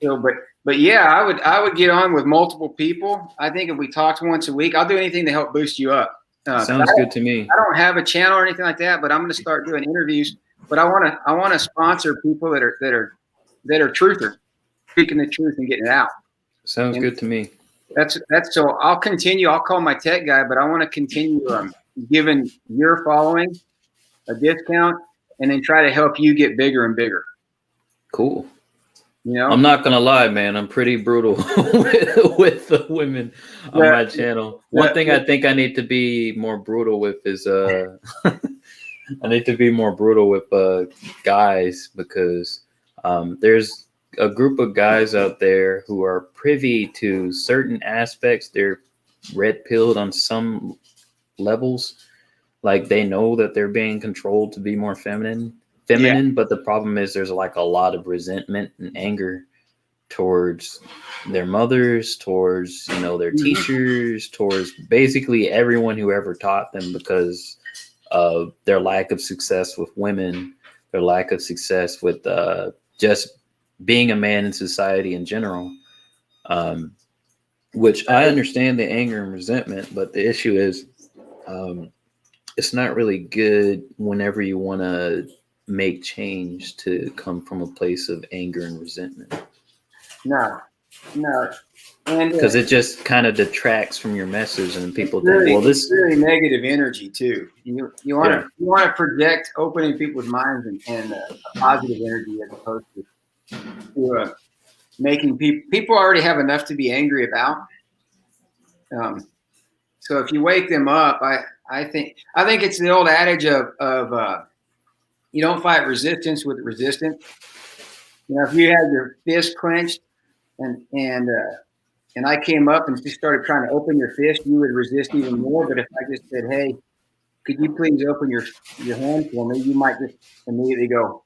but yeah, I would get on with multiple people. I think if we talked once a week, I'll do anything to help boost you up. sounds good to me. I don't have a channel or anything like that, but I'm going to start doing interviews. But I want to sponsor people that are truthers, speaking the truth and getting it out. Sounds good to me. That's so I'll continue. I'll call my tech guy, but I want to continue giving your following a discount and then try to help you get bigger and bigger. Cool. You know, I'm not gonna lie, man. I'm pretty brutal with the women on my channel. One thing I think I need to be more brutal with is I need to be more brutal with guys, because there's a group of guys out there who are privy to certain aspects. They're red pilled on some levels. Like they know that they're being controlled to be more feminine, but the problem is there's like a lot of resentment and anger towards their mothers, towards, their teachers, towards basically everyone who ever taught them, because of their lack of success with women, their lack of success with just being a man in society in general, which I understand the anger and resentment, but the issue is it's not really good whenever you want to make change to come from a place of anger and resentment. No. And because it just kind of detracts from your message, and people really, think, well, this is really negative energy too. You want to project opening people's minds and positive energy, as opposed to making people already have enough to be angry about. So if you wake them up, I think it's the old adage of you don't fight resistance with resistance. If you had your fist clenched and I came up and just started trying to open your fist, you would resist even more. But if I just said, "Hey, could you please open your hand for me?" you might just immediately go,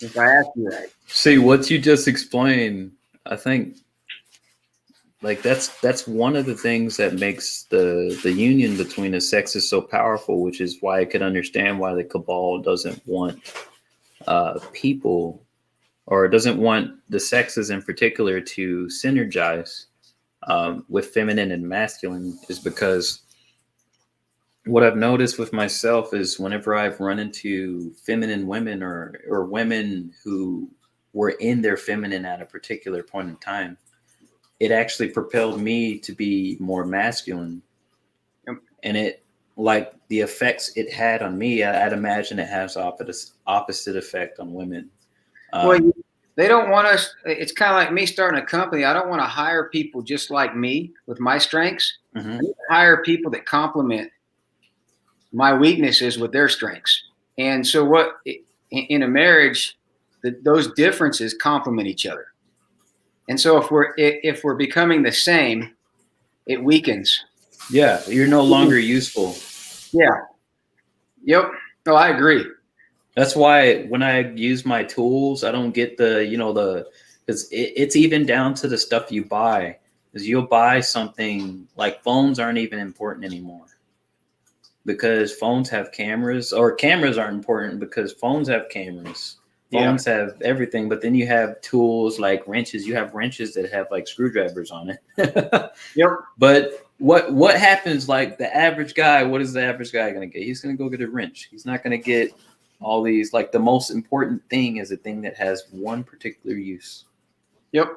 if I ask you that. See, what you just explained, I think, like that's one of the things that makes the union between the sexes so powerful, which is why I could understand why the cabal doesn't want people, or doesn't want the sexes in particular, to synergize with feminine and masculine, is because what I've noticed with myself is whenever I've run into feminine women or women who were in their feminine at a particular point in time, it actually propelled me to be more masculine. And it like the effects it had on me, I'd imagine it has opposite effect on women. Well, they don't want us. It's kind of like me starting a company. I don't want to hire people just like me with my strengths. I need to hire people that complement my weaknesses with their strengths. And so what in a marriage, those differences complement each other. And so if we're becoming the same, it weakens. Yeah, you're no longer useful. Yeah. Yep. No, I agree. That's why when I use my tools, I don't get because it's even down to the stuff you buy. Because you'll buy something like phones aren't even important anymore because phones have cameras, or cameras aren't important because phones have cameras. Phones have everything, but then you have tools like wrenches. You have wrenches that have like screwdrivers on it. Yep. But what happens, like the average guy, what is the average guy going to get? He's going to go get a wrench. He's not going to get all these, like the most important thing is a thing that has one particular use. Yep.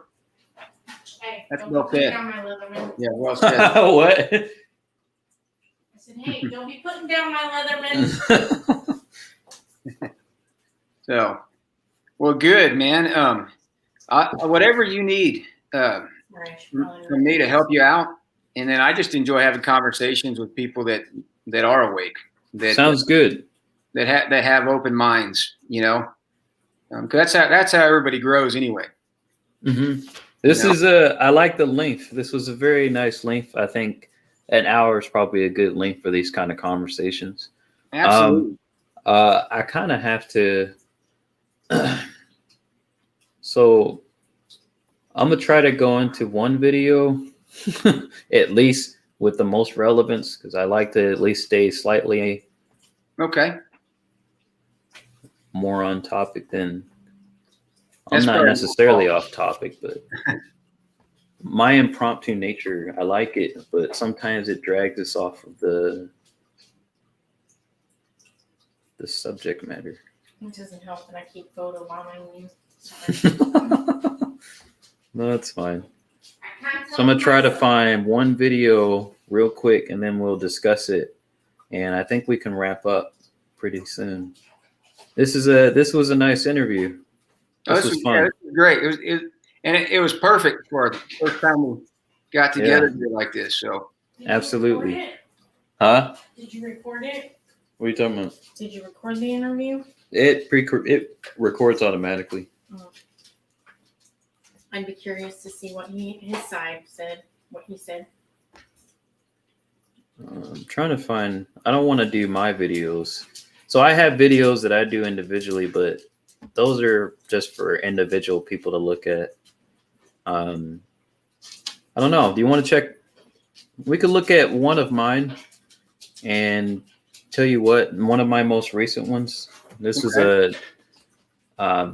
Hey, That's don't well be putting said. down my Leatherman. Yeah, well said. What? I said, hey, don't be putting down my Leatherman. So, well, good, man. Whatever you need from me to help you out, and then I just enjoy having conversations with people that are awake. That sounds good. That have open minds, you know. 'Cause that's how everybody grows, anyway. This is I like the length. This was a very nice length. I think an hour is probably a good length for these kind of conversations. Absolutely. I kind of have to. So I'm gonna try to go into one video, at least with the most relevance, because I like to at least stay slightly more on topic than. I'm not necessarily off topic, but my impromptu nature, I like it, but sometimes it drags us off of the subject matter. It doesn't help that I keep photobombing you. Sorry. No, that's fine. So I'm gonna try to find one video real quick, and then we'll discuss it. And I think we can wrap up pretty soon. This was a nice interview. This was fun. Yeah, this was great. It was perfect for the first time we got together like this. So absolutely. Huh? Did you record it? What are you talking about? Did you record the interview? It records automatically. Oh. I'd be curious to see what his side said. What he said. I'm trying to find. I don't want to do my videos. So I have videos that I do individually, but those are just for individual people to look at. I don't know. Do you want to check? We could look at one of mine and tell you what. One of my most recent ones. This is a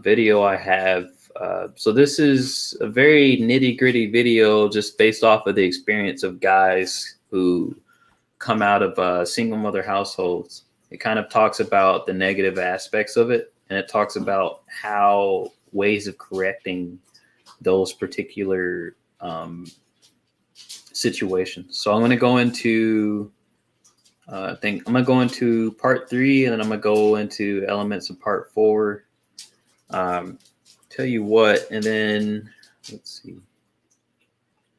video I have. So this is a very nitty-gritty video just based off of the experience of guys who come out of single mother households. It kind of talks about the negative aspects of it, and it talks about how ways of correcting those particular situations. So I'm going to go into I'm going to go into part 3, and then I'm going to go into elements of part 4. Tell you what, and then let's see.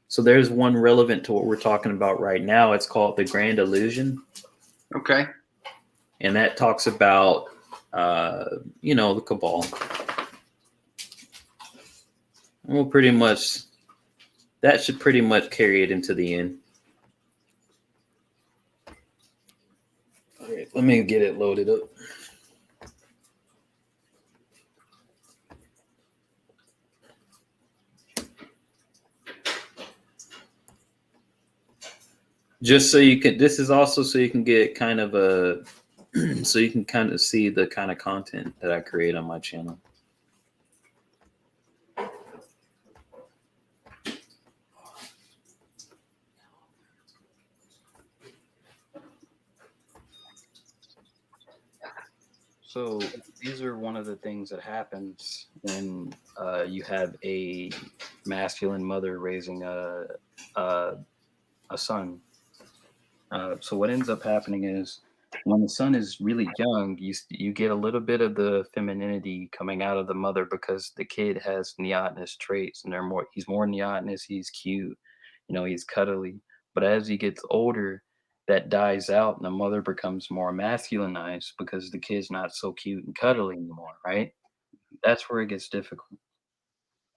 So there's one relevant to what we're talking about right now. It's called The Grand Illusion. Okay. And that talks about, the cabal. And that should pretty much carry it into the end. All right, let me get it loaded up. Just so you can, this is also so you can get kind of so you can kind of see the kind of content that I create on my channel. So these are one of the things that happens when you have a masculine mother raising a son. So what ends up happening is when the son is really young, you get a little bit of the femininity coming out of the mother because the kid has neotenous traits, and he's more neotenous, he's cute, he's cuddly. But as he gets older, that dies out, and the mother becomes more masculinized because the kid's not so cute and cuddly anymore, right? That's where it gets difficult.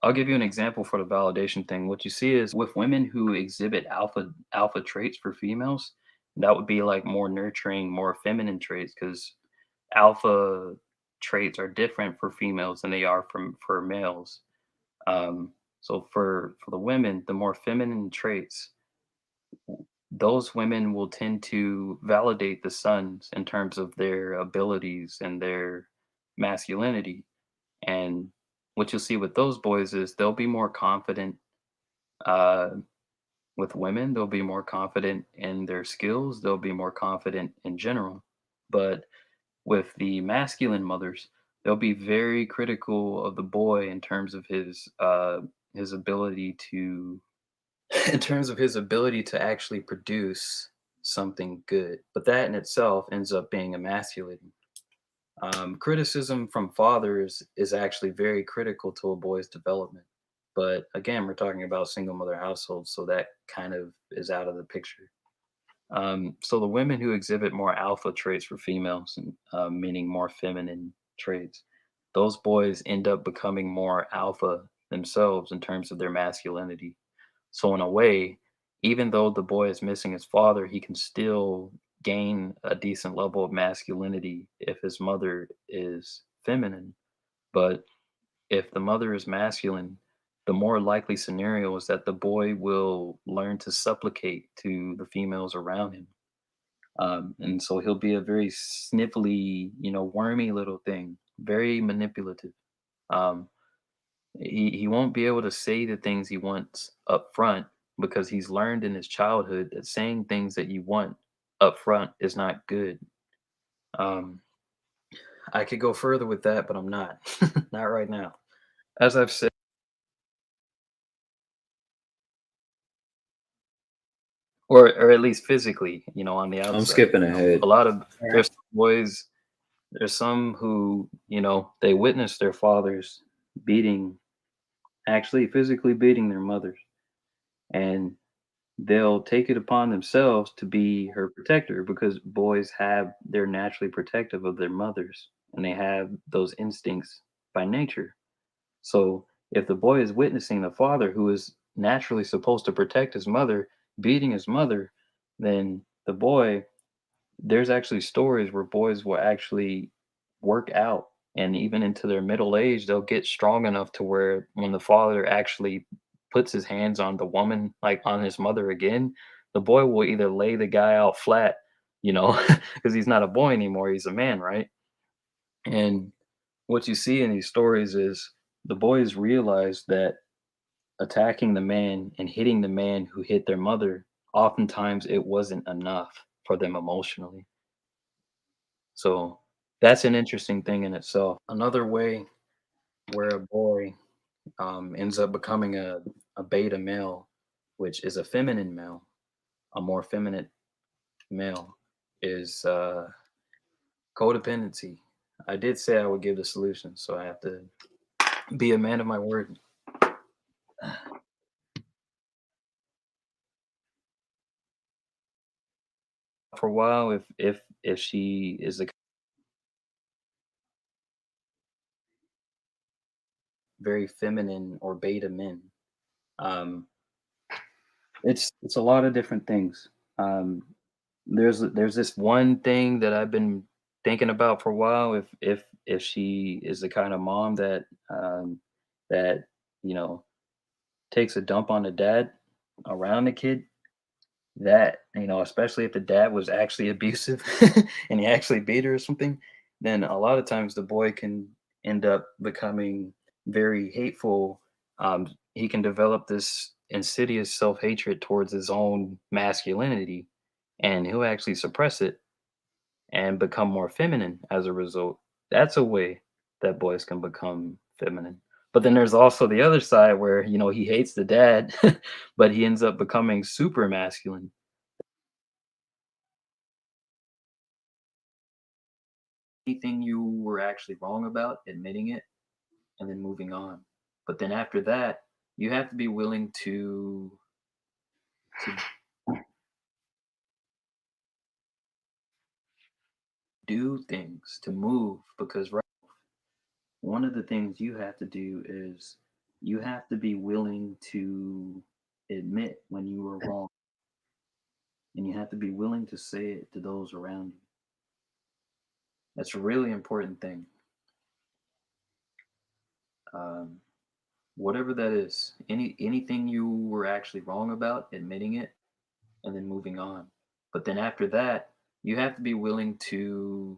I'll give you an example for the validation thing. What you see is with women who exhibit alpha traits for females, that would be like more nurturing, more feminine traits because alpha traits are different for females than they are for males. So for the women, the more feminine traits, those women will tend to validate the sons in terms of their abilities and their masculinity. And what you'll see with those boys is they'll be more confident uh, with women. They'll be more confident in their skills. They'll be more confident in general. But with the masculine mothers, they'll be very critical of the boy in terms of his ability to in terms of his ability to actually produce something good. But that in itself ends up being emasculating. Criticism from fathers is actually very critical to a boy's development. But again, we're talking about single mother households, so that kind of is out of the picture. So the women who exhibit more alpha traits for females, and meaning more feminine traits, those boys end up becoming more alpha themselves in terms of their masculinity. So in a way, even though the boy is missing his father, he can still gain a decent level of masculinity if his mother is feminine. But if the mother is masculine, the more likely scenario is that the boy will learn to supplicate to the females around him. And so he'll be a very snivelly, wormy little thing, very manipulative. Um, he won't be able to say the things he wants up front because he's learned in his childhood that saying things that you want up front is not good. Um, I could go further with that, but I'm not. Not right now. As I've said, or at least physically, on the I'm outside. skipping ahead. A lot of All right. there's some boys, there's some who, they witness their fathers beating, actually physically beating their mothers, and they'll take it upon themselves to be her protector because boys they're naturally protective of their mothers and they have those instincts by nature. So if the boy is witnessing the father who is naturally supposed to protect his mother beating his mother, then the boy, there's actually stories where boys will actually work out, and even into their middle age they'll get strong enough to where when the father actually puts his hands on the woman, like on his mother again, the boy will either lay the guy out flat, because he's not a boy anymore, he's a man, right? And what you see in these stories is the boys realize that attacking the man and hitting the man who hit their mother, oftentimes it wasn't enough for them emotionally. So that's an interesting thing in itself. Another way where a boy ends up becoming a beta male, which is a feminine male, a more feminine male, is codependency. I did say I would give the solution, so I have to be a man of my word. For a while, if she is a very feminine or beta men, um, it's a lot of different things. Um, there's this one thing that I've been thinking about for a while. If she is the kind of mom that you know takes a dump on the dad around the kid, that especially if the dad was actually abusive and he actually beat her or something, then a lot of times the boy can end up becoming very hateful. He can develop this insidious self-hatred towards his own masculinity, and he'll actually suppress it and become more feminine as a result. That's a way that boys can become feminine. But then there's also the other side where, he hates the dad, but he ends up becoming super masculine. anything you were actually wrong about, admitting it, and then moving on. But then after that, you have to be willing to do things, to move, because right, one of the things you have to do is you have to be willing to admit when you were wrong, and you have to be willing to say it to those around you. That's a really important thing. Um, Whatever that is, anything you were actually wrong about, admitting it, and then moving on. But then after that, you have to be willing to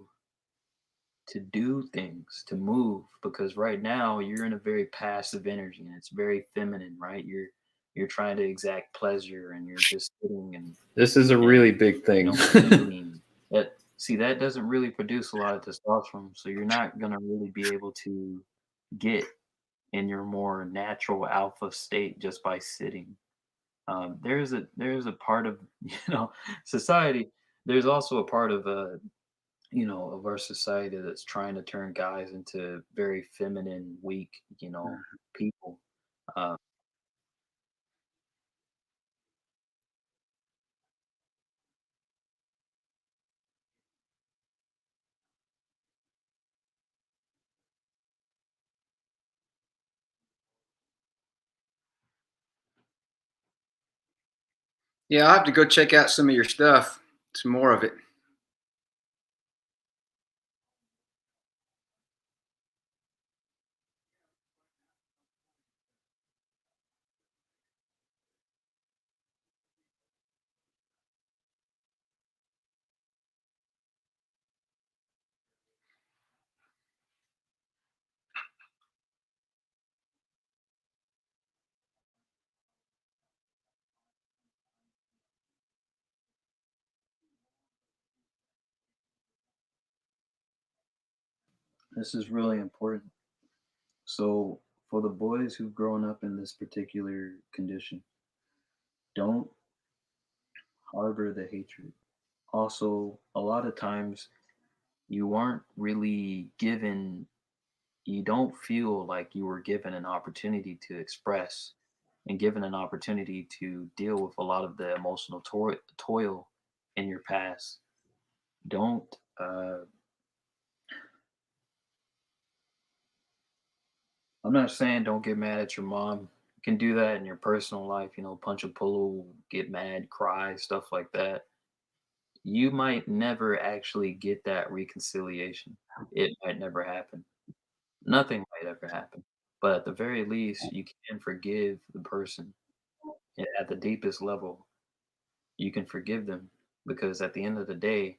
do things, to move, because right now you're in a very passive energy and it's very feminine, right? You're trying to exact pleasure and you're just sitting This is a and really big thing. Mm-hmm. eating. That see that doesn't really produce a lot of testosterone, so you're not gonna really be able to get in your more natural alpha state just by sitting. There's a part of society. There's also a part of of our society that's trying to turn guys into very feminine, weak, people. Uh, Yeah, I'll have to go check out some of your stuff. Some more of it. this is really important. So, for the boys who've grown up in this particular condition, don't harbor the hatred. Also, a lot of times you aren't really given, you don't feel like you were given an opportunity to express and given an opportunity to deal with a lot of the emotional toil in your past. Don't, I'm not saying don't get mad at your mom. You can do that in your personal life, punch a pillow, get mad, cry, stuff like that. You might never actually get that reconciliation. It might never happen. Nothing might ever happen. But at the very least, you can forgive the person at the deepest level. You can forgive them because at the end of the day,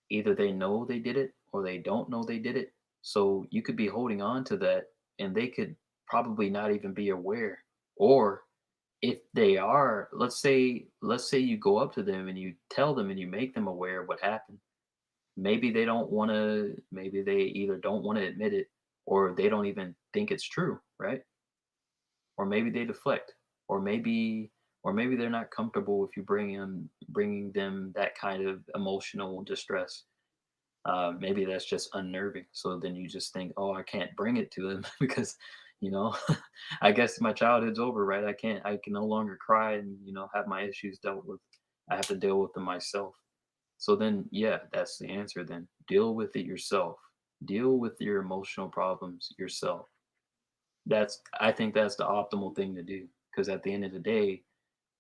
either they know they did it or they don't know they did it. So you could be holding on to that and they could probably not even be aware. Or if they are, let's say you go up to them and you tell them and you make them aware of what happened. Maybe they don't want to, maybe they either don't want to admit it or they don't even think it's true, right? Or maybe they deflect, or maybe they're not comfortable with you bringing them that kind of emotional distress. Maybe that's just unnerving. So then you just think, oh, I can't bring it to them because, you know, I guess my childhood's over, right? I can no longer cry and, have my issues dealt with. I have to deal with them myself. So then, yeah, that's the answer then. Deal with it yourself. Deal with your emotional problems yourself. I think that's the optimal thing to do because at the end of the day,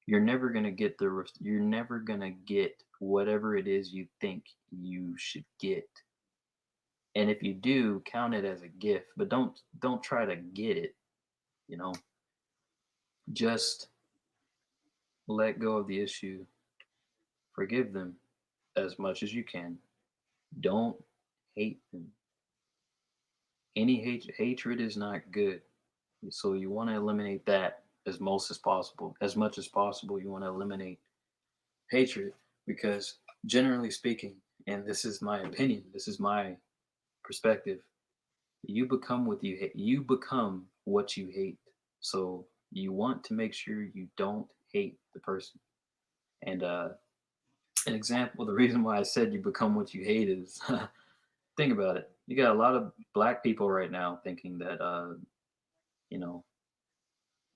you're never going to get whatever it is you think you should get. And if you do, count it as a gift, but don't try to get it, you know. Just let go of the issue, forgive them as much as you can. Don't hate them. Any hatred is not good. So you want to eliminate that as much as possible. You want to eliminate hatred because generally speaking, and this is my opinion, this is my perspective, you become what you hate. So you want to make sure you don't hate the person. And an example, the reason why I said you become what you hate is think about it. You got a lot of black people right now thinking that you know,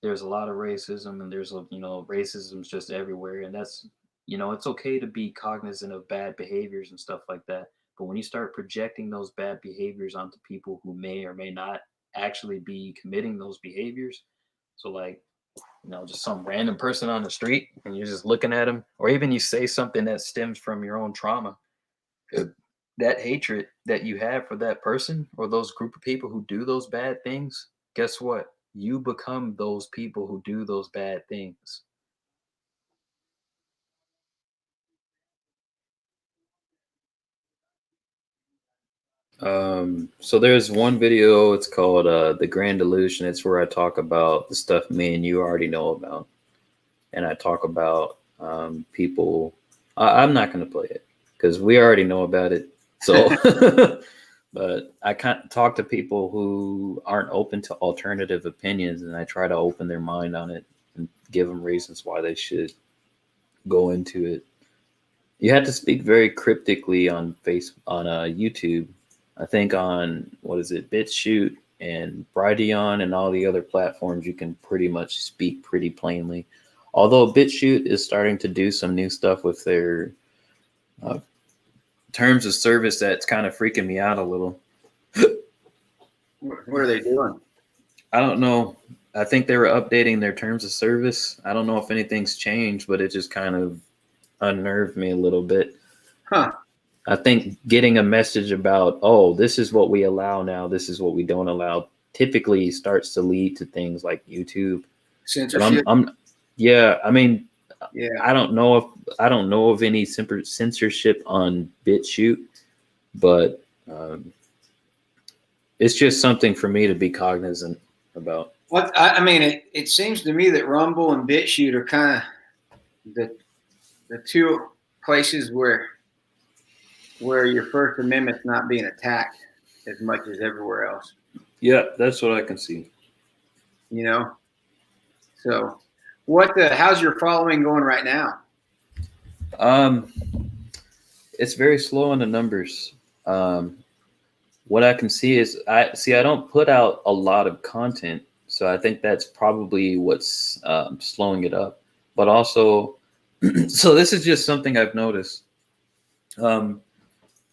there's a lot of racism and there's racism's just everywhere, and that's it's okay to be cognizant of bad behaviors and stuff like that. But when you start projecting those bad behaviors onto people who may or may not actually be committing those behaviors, so like just some random person on the street and you're just looking at them, or even you say something that stems from your own trauma, that hatred that you have for that person or those group of people who do those bad things, guess what? You become those people who do those bad things. So there's one video, it's called The Grand Illusion. It's where I talk about the stuff me and you already know about. And I talk about people. I'm not going to play it because we already know about it. So, but I can't talk to people who aren't open to alternative opinions, and I try to open their mind on it and give them reasons why they should go into it. You have to speak very cryptically on YouTube. I think on what is it, BitChute and Brighteon and all the other platforms, you can pretty much speak pretty plainly. Although BitChute is starting to do some new stuff with their terms of service that's kind of freaking me out a little. What are they doing? I don't know. I think they were updating their terms of service. I don't know if anything's changed, but it just kind of unnerved me a little bit. Huh. I think getting a message about, oh, this is what we allow now, this is what we don't allow, typically starts to lead to things like YouTube. Censorship. Yeah, I mean, yeah. I don't know of any censorship on BitChute, but it's just something for me to be cognizant about. What I mean, it seems to me that Rumble and BitChute are kind of the two places where your First Amendment's not being attacked as much as everywhere else. Yeah, that's what I can see. So how's your following going right now? It's very slow in the numbers. What I can see is I don't put out a lot of content, so I think that's probably what's slowing it up. But also, so this is just something I've noticed.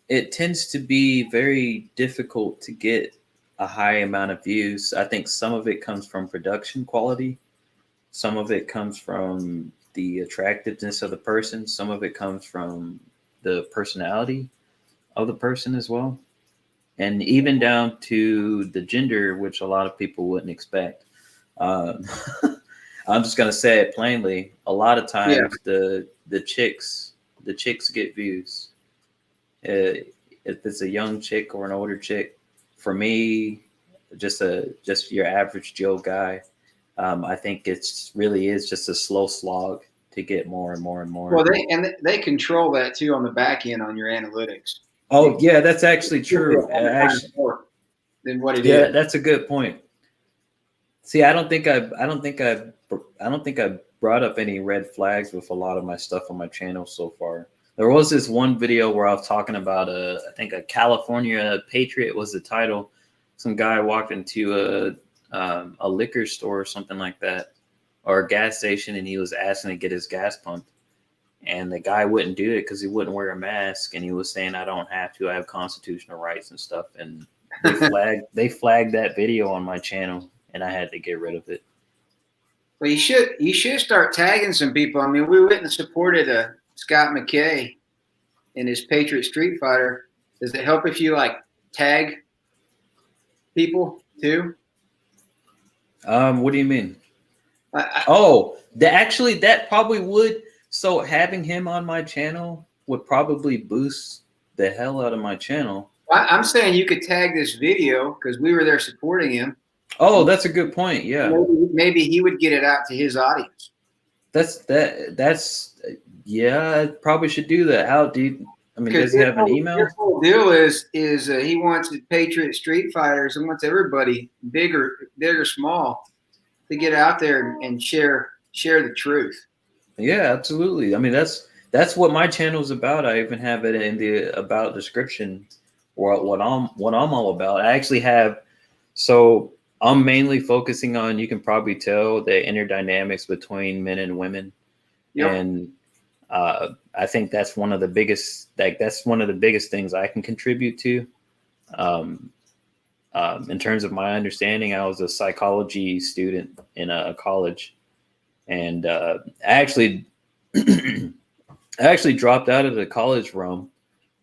It tends to be very difficult to get a high amount of views. I think some of it comes from production quality. Some of it comes from the attractiveness of the person. Some of it comes from the personality of the person as well. And even down to the gender, which a lot of people wouldn't expect. I'm just going to say it plainly. A lot of times the chicks get views. If it's a young chick or an older chick, for me, just your average Joe guy, I think really is just a slow slog to get more and more and more. Well, they control that too on the back end on your analytics. Oh yeah, that's actually true. Actually, than what it is. Yeah, that's a good point. See, I don't think I brought up any red flags with a lot of my stuff on my channel so far. There was this one video where I was talking about I think a California Patriot was the title. Some guy walked into a liquor store or something like that, or a gas station, and he was asking to get his gas pumped. And the guy wouldn't do it because he wouldn't wear a mask, and he was saying, "I don't have to. I have constitutional rights and stuff." And they flagged that video on my channel, and I had to get rid of it. Well, you should start tagging some people. I mean, we went and supported Scott McKay in his Patriot Street Fighter. Does it help if you tag people too? What do you mean? That probably would. So having him on my channel would probably boost the hell out of my channel. I'm saying you could tag this video because we were there supporting him. Oh, that's a good point. Yeah. Maybe he would get it out to his audience. Yeah, I probably should do that. How do you, I mean, does he have an email? His whole deal is he wants the Patriot Street Fighters and wants everybody, big or small, to get out there and share the truth. Yeah, absolutely. I mean, that's what my channel is about. I even have it in the about description what I'm all about. I actually have, so I'm mainly focusing on, you can probably tell, the inner dynamics between men and women. Yep. And I think that's one of the biggest, things I can contribute to. In terms of my understanding, I was a psychology student in a college, and I actually dropped out of the college realm.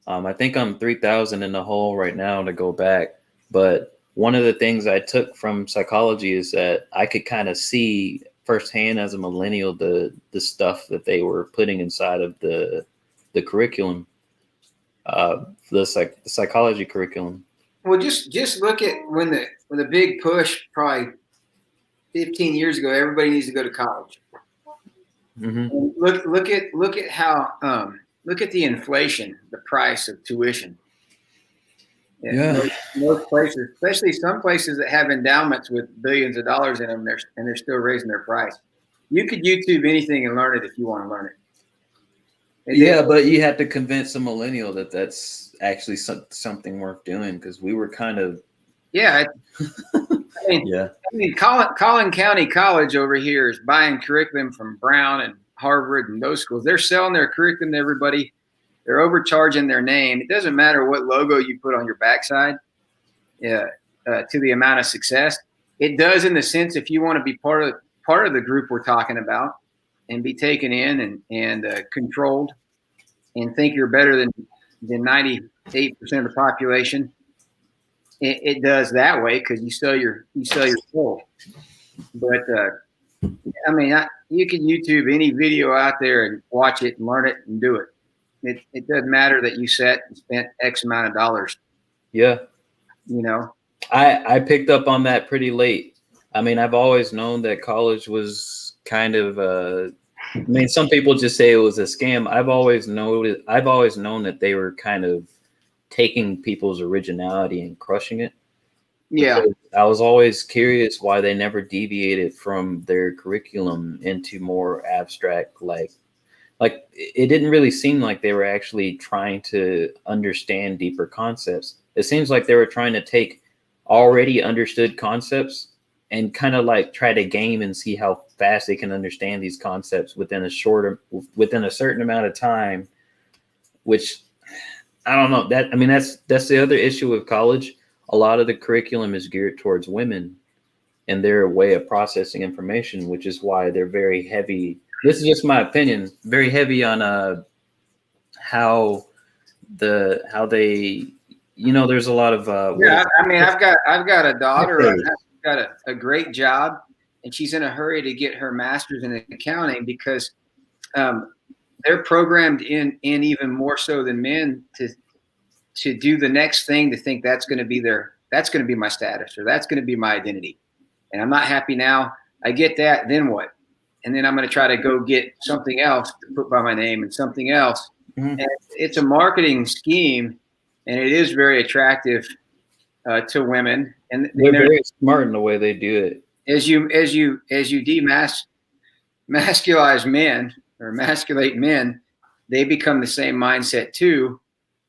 I think I'm 3,000 in the hole right now to go back. But one of the things I took from psychology is that I could kind of see firsthand as a millennial the stuff that they were putting inside of the curriculum, the psychology curriculum. Well, just look at when the big push probably 15 years ago. Everybody needs to go to college. Mm-hmm. Look at how look at the inflation, the price of tuition. Yeah. Most places, especially some places that have endowments with billions of dollars in them, they're still raising their price. You could YouTube anything and learn it if you want to learn it. Yeah, but you have to convince a millennial that that's actually something worth doing, because we were kind of. Yeah. I mean, Collin County College over here is buying curriculum from Brown and Harvard and those schools. They're selling their curriculum to everybody. They're overcharging their name. It doesn't matter what logo you put on your backside to the amount of success. It does in the sense if you want to be part of the group we're talking about and be taken in and controlled and think you're better than 98% of the population. It does that way because you sell your soul. But I mean, you can YouTube any video out there and watch it and learn it and do it. It doesn't matter that you sat and spent X amount of dollars. Yeah. You know, I picked up on that pretty late. I mean, I've always known that college was kind of I mean, some people just say it was a scam. I've always known that they were kind of taking people's originality and crushing it. Yeah. Because I was always curious why they never deviated from their curriculum into more abstract, like it didn't really seem like they were actually trying to understand deeper concepts. It seems like they were trying to take already understood concepts and kind of like try to game and see how fast they can understand these concepts within a certain amount of time, which I don't know. That's the other issue with college. A lot of the curriculum is geared towards women and their way of processing information, which is why they're very heavy. This is just my opinion. Very heavy on how they, there's a lot of yeah. I mean, I've got a daughter. I've got a great job, and she's in a hurry to get her master's in accounting because they're programmed in even more so than men to do the next thing, to think that's going to be my status, or that's going to be my identity. And I'm not happy now. I get that. Then what? And then I'm going to try to go get something else to put by my name and something else. Mm-hmm. And it's a marketing scheme, and it is very attractive to women. And they're very smart in the way they do it. As you masculize men or emasculate men, they become the same mindset too,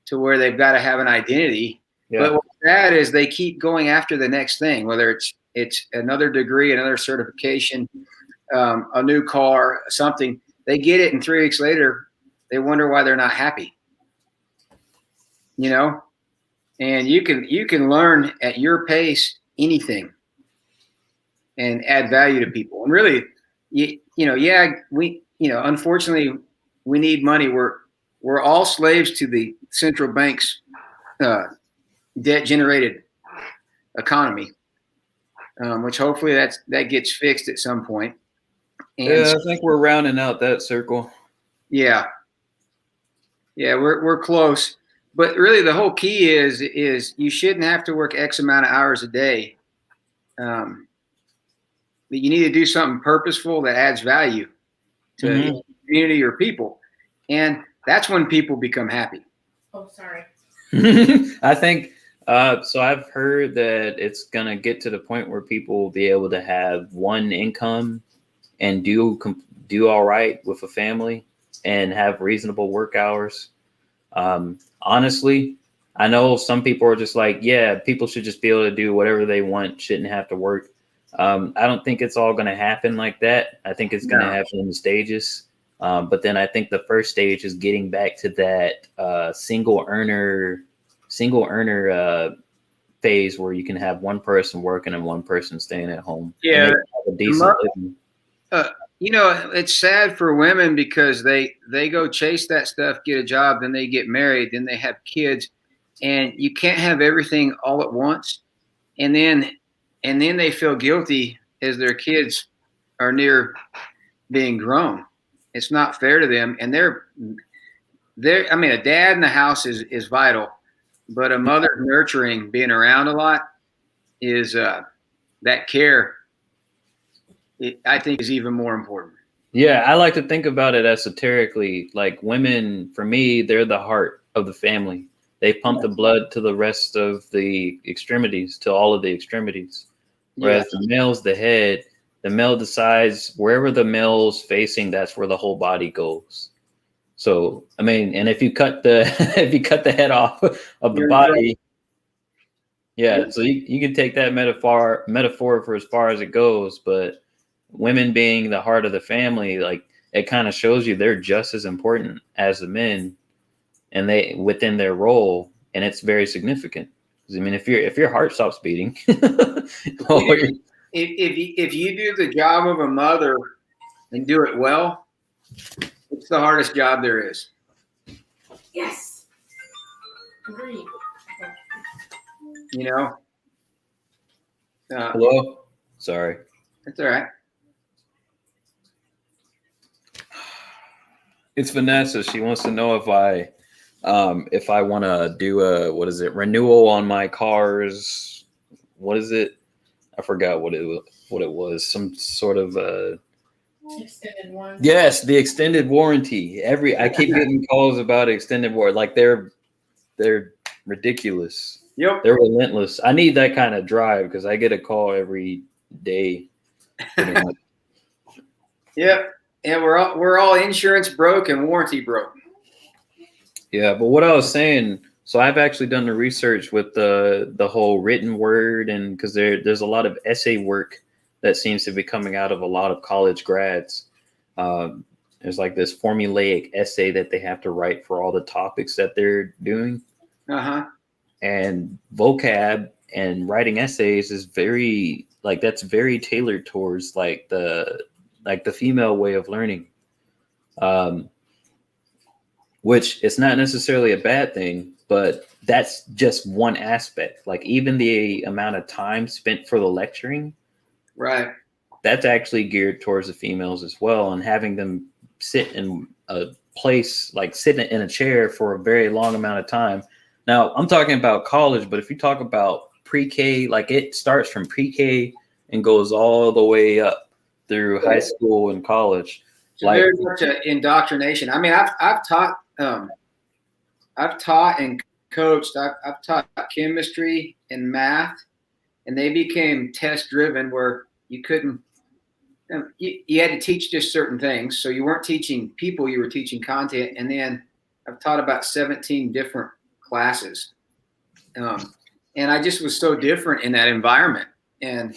to where they've got to have an identity. Yeah. But what's sad is they keep going after the next thing, whether it's another degree, another certification, a new car, something. They get it, and 3 weeks later, they wonder why they're not happy. And you can learn at your pace anything and add value to people. And really, unfortunately, we need money. We're all slaves to the central bank's debt-generated economy, which hopefully that gets fixed at some point. And yeah, I think we're rounding out that circle. Yeah, we're close. But really, the whole key is you shouldn't have to work X amount of hours a day. But you need to do something purposeful that adds value to the community or people, and that's when people become happy. Oh, sorry. I think so. I've heard that it's gonna get to the point where people will be able to have one income and do all right with a family and have reasonable work hours. Honestly, I know some people are just like, yeah, people should just be able to do whatever they want, shouldn't have to work. I don't think it's all going to happen like that. I think it's going to happen in stages. But then I think the first stage is getting back to that single earner phase where you can have one person working and one person staying at home. Yeah, and they have a decent living. you know, it's sad for women because they go chase that stuff, get a job, then they get married, then they have kids, and you can't have everything all at once. And then they feel guilty as their kids are near being grown. It's not fair to them, and they're I mean, a dad in the house is vital, but a mother nurturing, being around a lot is that care. I think is even more important. Yeah, I like to think about it esoterically. Like women, for me, they're the heart of the family. They pump the blood to the rest of the extremities, to all of the extremities. Whereas the male's the head. The male decides wherever the male's facing, that's where the whole body goes. So, I mean, and if you cut the head off of the body, so you can take that metaphor for as far as it goes, but women being the heart of the family, like it kind of shows you they're just as important as the men, and they within their role, and it's very significant. I mean, if your heart stops beating, if you do the job of a mother and do it well, it's the hardest job there is. Yes. Agreed. You know. Hello. Sorry. That's all right. It's Vanessa. She wants to know if I want to do a renewal on my cars. What is it? I forgot what it was. Some sort of extended warranty. Yes, the extended warranty. I keep getting calls about extended warranty. Like they're ridiculous. Yep. They're relentless. I need that kind of drive because I get a call every day. Yep. And we're all insurance broke and warranty broke. Yeah, but what I was saying, so I've actually done the research with the whole written word, and because there's a lot of essay work that seems to be coming out of a lot of college grads. There's like this formulaic essay that they have to write for all the topics that they're doing. And vocab and writing essays is that's very tailored towards like the female way of learning, which is not necessarily a bad thing, but that's just one aspect. Like even the amount of time spent for the lecturing, right? That's actually geared towards the females as well, and having them sit in a place, like sitting in a chair for a very long amount of time. Now I'm talking about college, but if you talk about pre-K, like it starts from pre-K and goes all the way up through high school and college. So like very much indoctrination. I mean, I've taught and coached. I've taught chemistry and math, and they became test driven where you couldn't. You had to teach just certain things. So you weren't teaching people, you were teaching content. And then I've taught about 17 different classes. And I just was so different in that environment. And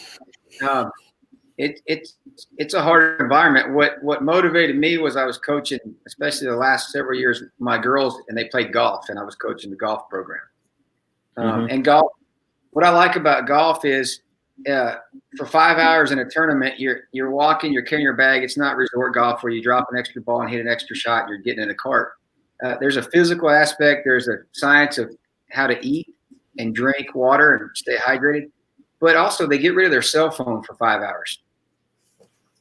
it's a hard environment. What motivated me was I was coaching, especially the last several years, my girls, and they played golf, and I was coaching the golf program. And golf, what I like about golf is for 5 hours in a tournament, you're walking, you're carrying your bag. It's not resort golf where you drop an extra ball and hit an extra shot. You're getting in a cart. There's a physical aspect. There's a science of how to eat and drink water and stay hydrated. But also they get rid of their cell phone for 5 hours.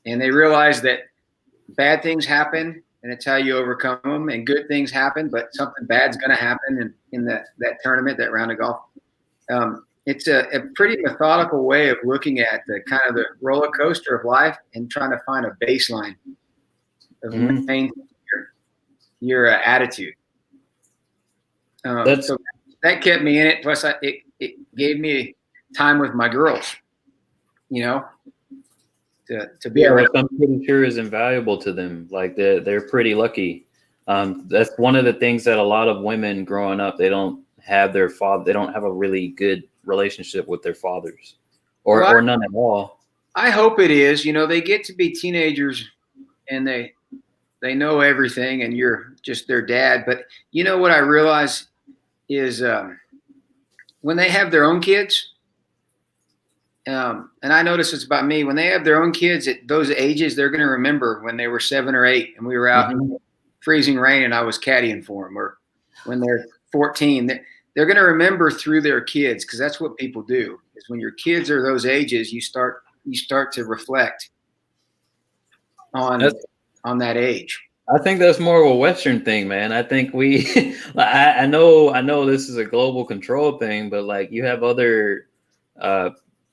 And they realize that bad things happen, and it's how you overcome them. And good things happen, but something bad's going to happen in that tournament, that round of golf. It's a pretty methodical way of looking at the kind of the roller coaster of life and trying to find a baseline of maintaining your attitude. So that kept me in it. Plus, it gave me time with my girls, to be around. I'm pretty sure is invaluable to them. Like they're pretty lucky. That's one of the things that a lot of women growing up, they don't have their father. They don't have a really good relationship with their fathers, Well, or none at all. I hope it is. You know, they get to be teenagers and they know everything, and you're just their dad. But you know what I realize is when they have their own kids, and I notice it's about me. When they have their own kids at those ages, they're going to remember when they were 7 or 8 and we were out in freezing rain and I was caddying for them, or when they're 14. They're going to remember through their kids, because that's what people do. Is when your kids are those ages, you start to reflect on that age. I think that's more of a Western thing, man. I think we, I know this is a global control thing, but like you have other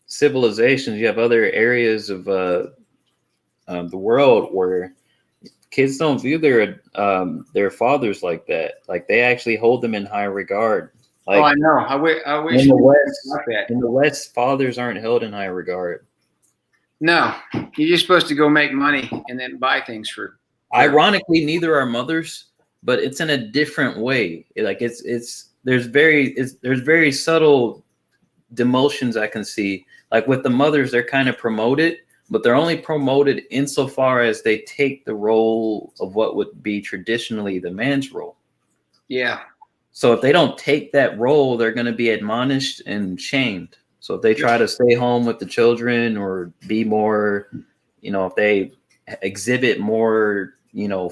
civilizations, you have other areas of the world where kids don't view their fathers like that. Like they actually hold them in high regard. Like, I know. I wish in the West, fathers aren't held in high regard. No, you're just supposed to go make money and then buy things for. Ironically, neither are mothers, but it's in a different way. Like there's very subtle demotions I can see. Like with the mothers, they're kind of promoted, but they're only promoted insofar as they take the role of what would be traditionally the man's role. Yeah. So if they don't take that role, they're going to be admonished and shamed. So if they try to stay home with the children or be more, if they exhibit more,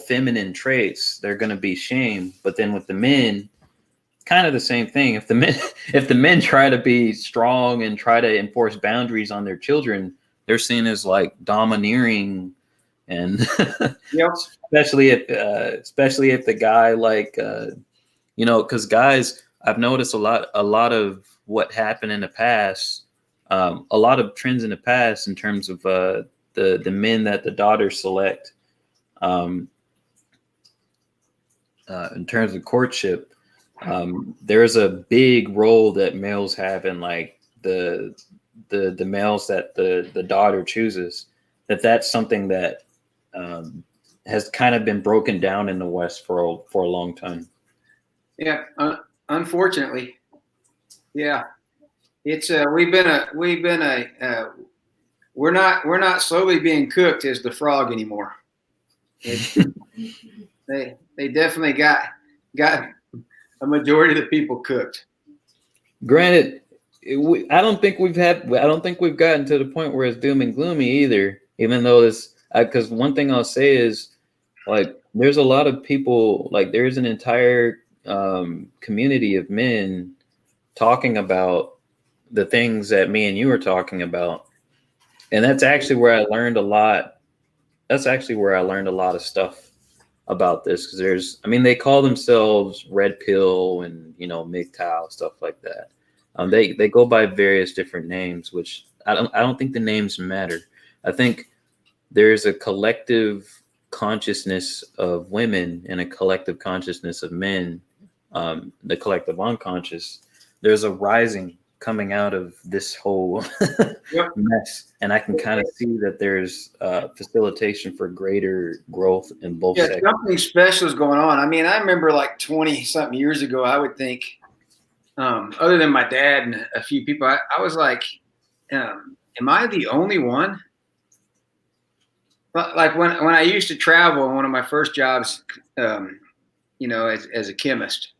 feminine traits, they're going to be shamed. But then with the men, kind of the same thing. If the men try to be strong and try to enforce boundaries on their children, they're seen as like domineering, and especially if the guy because guys, I've noticed a lot of what happened in the past, a lot of trends in the past in terms of the men that the daughters select, in terms of courtship. There's a big role that males have in like the males that the daughter chooses. That's something that has kind of been broken down in the West for a long time. Yeah, unfortunately, yeah, it's we're not slowly being cooked as the frog anymore. They definitely got a majority of the people cooked. Granted, I don't think we've gotten to the point where it's doom and gloomy either. Even though it's because one thing I'll say is like there's a lot of people, like there's an entire community of men talking about the things that me and you are talking about, and that's actually where I learned a lot. That's actually where I learned a lot of stuff about this, because they call themselves Red Pill and MGTOW, stuff like that. They go by various different names, which I don't think the names matter. I think there's a collective consciousness of women and a collective consciousness of men. The collective unconscious, there's a rising coming out of this whole mess, and I can kind of see that there's facilitation for greater growth in both sectors. Something special is going on. I remember like 20 something years ago, I would think, other than my dad and a few people, I was like, am I the only one? But like when I used to travel, one of my first jobs, as a chemist,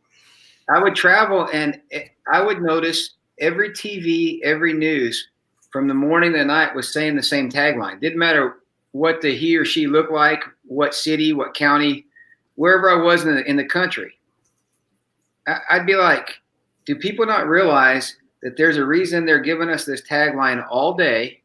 I would travel and I would notice every TV, every news from the morning to the night was saying the same tagline. Didn't matter what he or she looked like, what city, what county, wherever I was in the country. I'd be like, do people not realize that there's a reason they're giving us this tagline all day?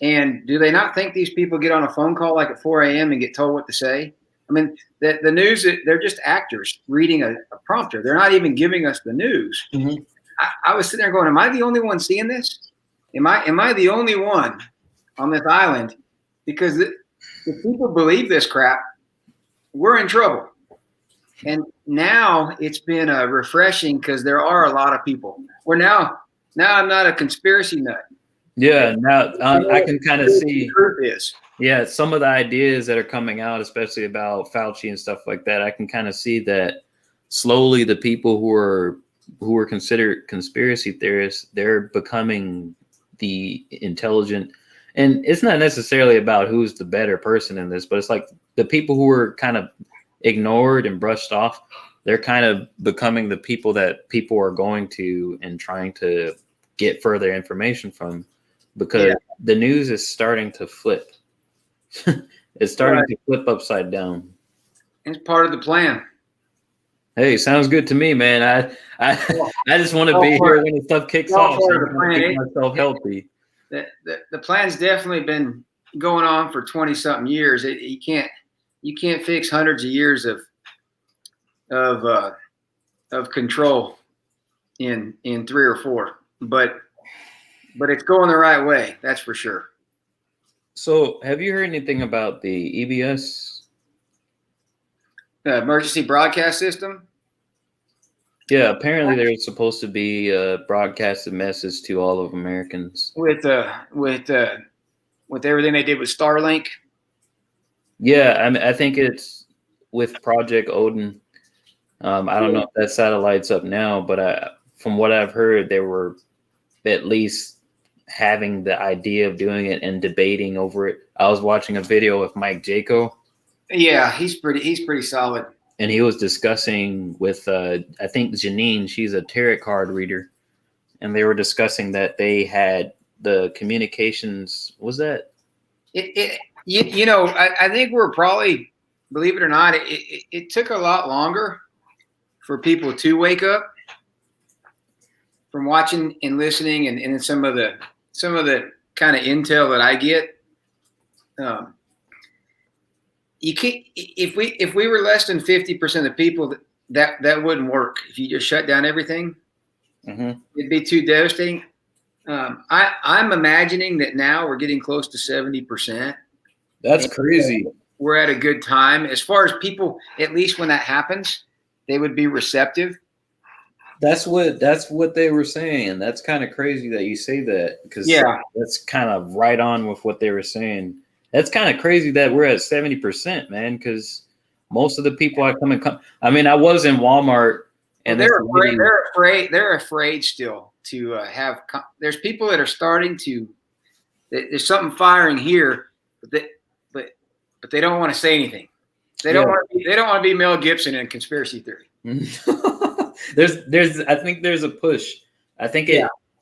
And do they not think these people get on a phone call like at 4 a.m. and get told what to say? The news, they're just actors reading a prompter. They're not even giving us the news. Mm-hmm. I was sitting there going, am I the only one seeing this? Am I the only one on this island? Because if people believe this crap, we're in trouble. And now it's been refreshing because there are a lot of people. Now I'm not a conspiracy nut. Yeah, now I can kind of see. The truth is. Yeah, some of the ideas that are coming out, especially about Fauci and stuff like that, I can kind of see that slowly the people who were considered conspiracy theorists, they're becoming the intelligent. And it's not necessarily about who's the better person in this, but it's like the people who were kind of ignored and brushed off, they're kind of becoming the people that people are going to and trying to get further information from, because the news is starting to flip. It's starting to flip upside down. It's part of the plan. Hey, sounds good to me, man. I just want to be here when the stuff kicks off. So I want to keep myself healthy. The plan's definitely been going on for 20-something years. You can't fix hundreds of years of control in 3 or 4, but it's going the right way. That's for sure. So, have you heard anything about the EBS? Emergency broadcast system? Yeah, apparently there's supposed to be a broadcasted message to all of Americans. With everything they did with Starlink? Yeah, I mean, I think it's with Project Odin. I don't know if that satellite's up now, but from what I've heard, they were at least having the idea of doing it and debating over it. I was watching a video with Mike Jaco. Yeah, he's pretty solid. And he was discussing with I think Janine, she's a tarot card reader, and they were discussing that they had the communications. Was that? I think we're probably, believe it or not, it took a lot longer for people to wake up from watching and listening, and some of the kind of intel that I get. You can't, if we were less than 50% of the people, that wouldn't work. If you just shut down everything, it'd be too devastating. I'm imagining that now we're getting close to 70%. That's crazy. We're at a good time as far as people. At least when that happens, they would be receptive. That's what they were saying. That's kind of crazy that you say that, because that's kind of right on with what they were saying. That's kind of crazy that we're at 70%, man, because most of the people I come. I mean, I was in Walmart, and they're afraid. They're afraid still to have. There's people that are starting to. There's something firing here, but they don't want to say anything. They don't want to be Mel Gibson in conspiracy theory. I think there's a push. I think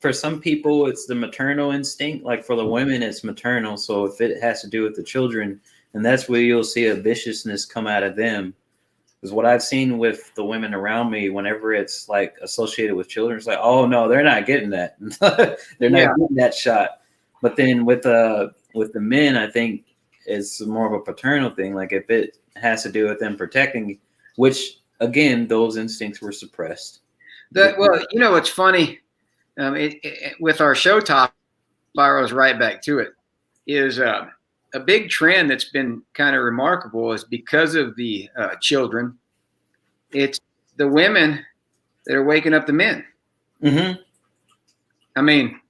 for some people it's the maternal instinct. Like for the women, it's maternal. So if it has to do with the children, and that's where you'll see a viciousness come out of them. Because what I've seen with the women around me, whenever it's like associated with children, it's like, oh no, they're not getting that. They're not getting that shot. But then with the men, I think it's more of a paternal thing. Like if it has to do with them protecting, which again, those instincts were suppressed. Well, it's funny. With our show topic, spirals right back to it, is a big trend that's been kind of remarkable is because of the children. It's the women that are waking up the men. Mm-hmm. I mean,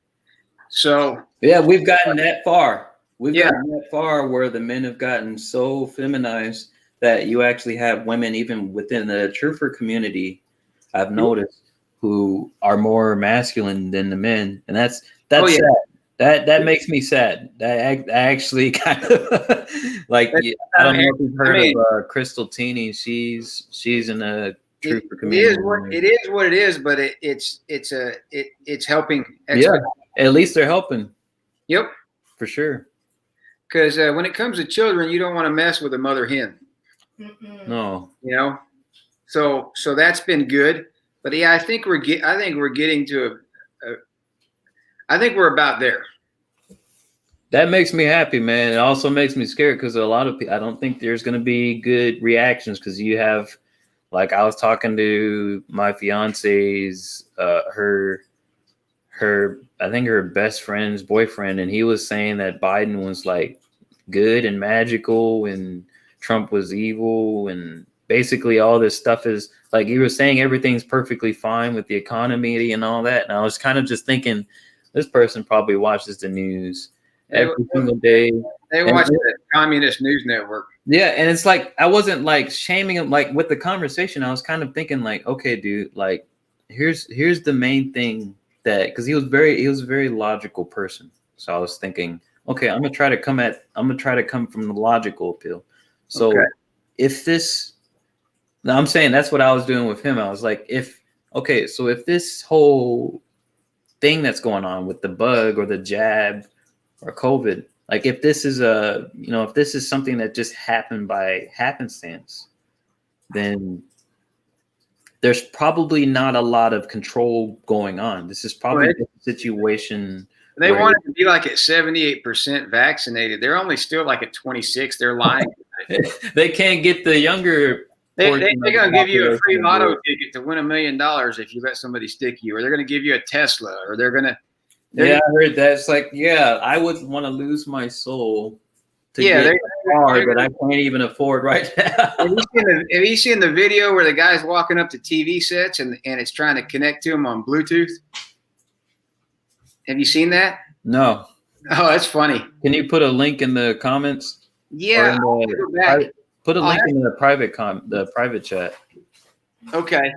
so. Yeah, we've gotten that far. We've gotten that far where the men have gotten so feminized that you actually have women, even within the truther community, I've noticed, who are more masculine than the men, and that's sad. That makes me sad. I actually kind of like. I don't know if you've heard of Crystal Tini. She's in a truther community. It is what it is, but it's helping. Yeah, at least they're helping. Yep, for sure. Because when it comes to children, you don't want to mess with a mother hen. No, so that's been good, but I think we're getting to I think we're about there. That makes me happy, man. It also makes me scared because a lot of people, I don't think there's going to be good reactions, because you have, like, I was talking to my fiance's I think her best friend's boyfriend, and he was saying that Biden was like good and magical and Trump was evil, and basically all this stuff is like, he was saying everything's perfectly fine with the economy and all that. And I was kind of just thinking, this person probably watches the news every single day. They watch the Communist News Network. Yeah, and it's like I wasn't like shaming him. Like with the conversation, I was kind of thinking like, okay, dude, like here's the main thing that because he was a very logical person. So I was thinking, okay, I'm gonna try to come from the logical appeal. So Okay. if this, now I'm saying that's what I was doing with him. I was like, so if this whole thing that's going on with the bug or the jab or COVID, like if this is if this is something that just happened by happenstance, then there's probably not a lot of control going on. This is probably Right. a situation They where want it to be like at 78% vaccinated. They're only still like at 26. They're lying. they can't get the younger. They're portion going of to the give you a free population lotto to ticket to win $1 million if you let somebody stick you, or they're going to give you a Tesla, or they're going to. Yeah, I heard that. It's like, yeah, I would want to lose my soul to Yeah, get a car that I can't even afford right now. Have you seen the video where the guy's walking up to TV sets and it's trying to connect to him on Bluetooth? Have you seen that? No. Oh, that's funny. Can you put a link in the comments? Yeah, Or in the put a link have- in the private chat. Okay, I'm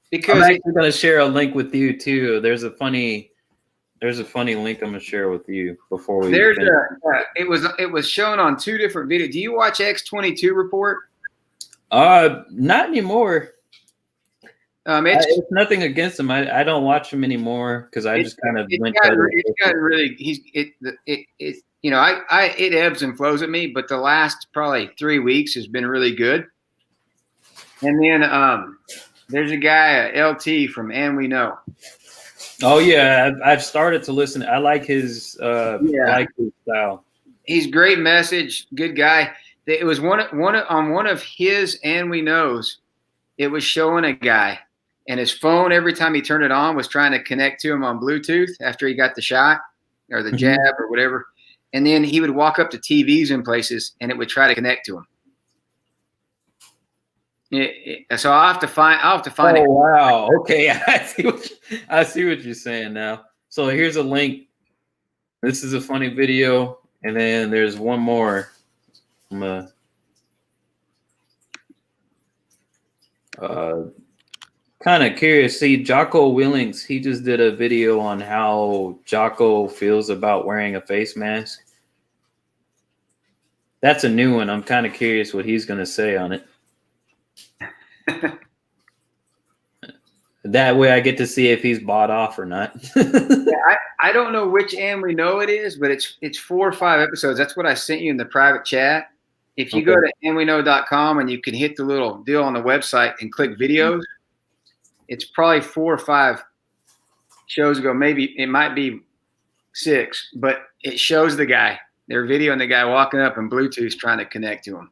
because actually going to share a link with you too. There's a funny link I'm going to share with you before we. there's finish. it was shown on 2 different videos. Do you watch X22 Report? Not anymore. It's nothing against him. I don't watch him anymore because I just kind of went. It's gotten really. It ebbs and flows at me, but the last probably 3 weeks has been really good. And then there's a guy, LT from And We Know. Oh yeah, I've started to listen. I like his I like his style. He's great message, good guy. It was one of his And We Knows. It was showing a guy, and his phone every time he turned it on was trying to connect to him on Bluetooth after he got the shot or the jab or whatever. And then he would walk up to TVs in places, and it would try to connect to him. So I'll have to find it. Oh wow! Okay, I see what you're saying now. So here's a link. This is a funny video, and then there's one more. I'm kind of curious. See, Jocko Willings, he just did a video on how Jocko feels about wearing a face mask. That's a new one. I'm kind of curious what he's going to say on it. That way I get to see if he's bought off or not. I don't know which And We Know it is, but it's 4 or 5 episodes. That's what I sent you in the private chat. If you go to andweknow.com and you can hit the little deal on the website and click videos, it's probably 4 or 5 shows ago. Maybe it might be 6, but it shows the guy. They're videoing the guy walking up and Bluetooth trying to connect to him.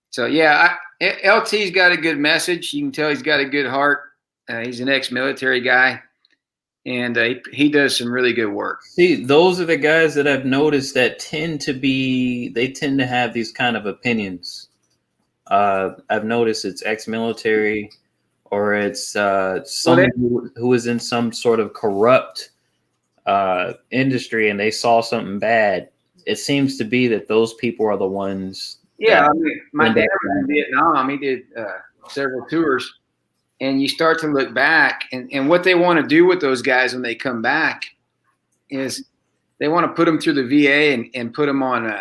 So yeah, LT's got a good message. You can tell he's got a good heart. He's an ex-military guy, and he does some really good work. See, those are the guys that I've noticed that tend to have these kind of opinions. I've noticed it's ex-military, or it's someone who is in some sort of corrupt industry, and they saw something bad. It seems to be that those people are the ones. Yeah, I mean, my dad was in Vietnam. He did several tours, and you start to look back, and what they want to do with those guys when they come back is they want to put them through the VA and put them on,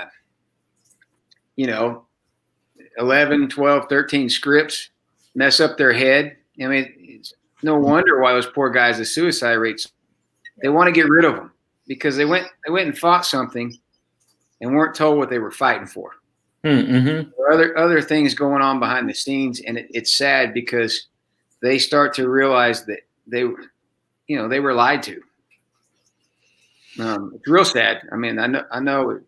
11, 12, 13 scripts, mess up their head. I mean, it's no wonder why those poor guys, the suicide rates, they want to get rid of them because they went and fought something and weren't told what they were fighting for. Mm-hmm. There are other things going on behind the scenes, and it's sad because they start to realize that they were lied to. It's real sad. I mean, I know.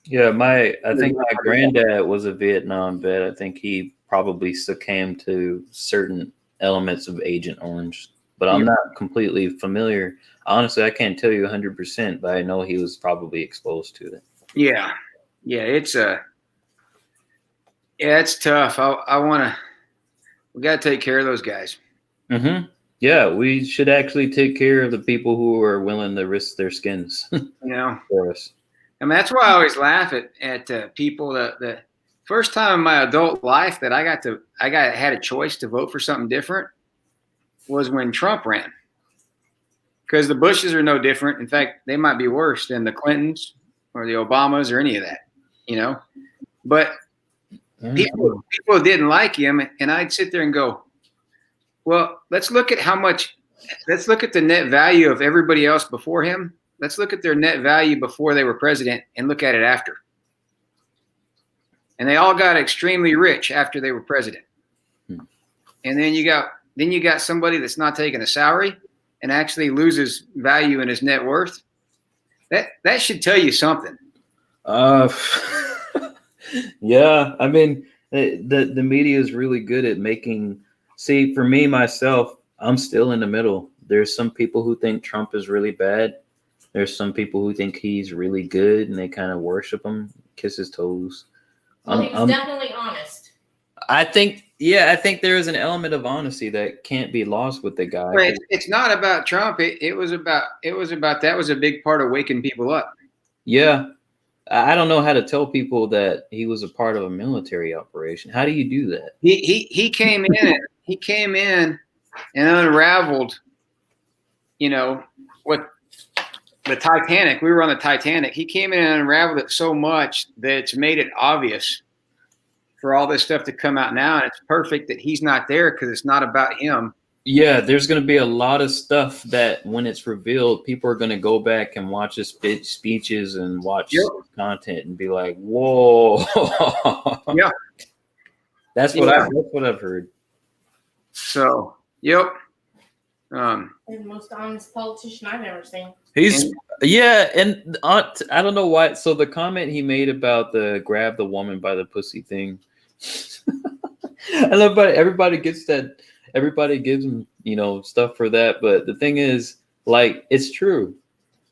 Yeah, I think my granddad was a Vietnam vet. I think he probably succumbed to certain elements of Agent Orange, but I'm not completely familiar. Honestly, I can't tell you 100%, but I know he was probably exposed to it. Yeah, it's tough. We got to take care of those guys. Mm-hmm. Yeah, we should actually take care of the people who are willing to risk their skins for us. I mean, that's why I always laugh at people. The first time in my adult life that had a choice to vote for something different was when Trump ran. Because the Bushes are no different. In fact, they might be worse than the Clintons or the Obamas or any of that, you know. But people didn't like him, and I'd sit there and go, well, let's look at the net value of everybody else before him. Let's look at their net value before they were president and look at it after. And they all got extremely rich after they were president. And then you got somebody that's not taking a salary and actually loses value in his net worth. That should tell you something. Yeah, I mean, the media is really good at making. See, for me myself, I'm still in the middle. There's some people who think Trump is really bad. There's some people who think he's really good, and they kind of worship him, kiss his toes. Well, he was definitely honest. I think there is an element of honesty that can't be lost with the guy. Well, it's not about Trump. It was about that was a big part of waking people up. Yeah. I don't know how to tell people that he was a part of a military operation. How do you do that? He came in and unraveled, you know, what the Titanic. We were on the Titanic. He came in and unraveled it so much that it's made it obvious for all this stuff to come out now. And it's perfect that he's not there because it's not about him. Yeah, there's going to be a lot of stuff that when it's revealed, people are going to go back and watch his speeches and watch content and be like, whoa. Yeah. That's what I've heard. So, yep. The most honest politician I've ever seen. And I don't know why. So the comment he made about the grab the woman by the pussy thing, I love it. Everybody gets that. Everybody gives him, you know, stuff for that. But the thing is, like, it's true.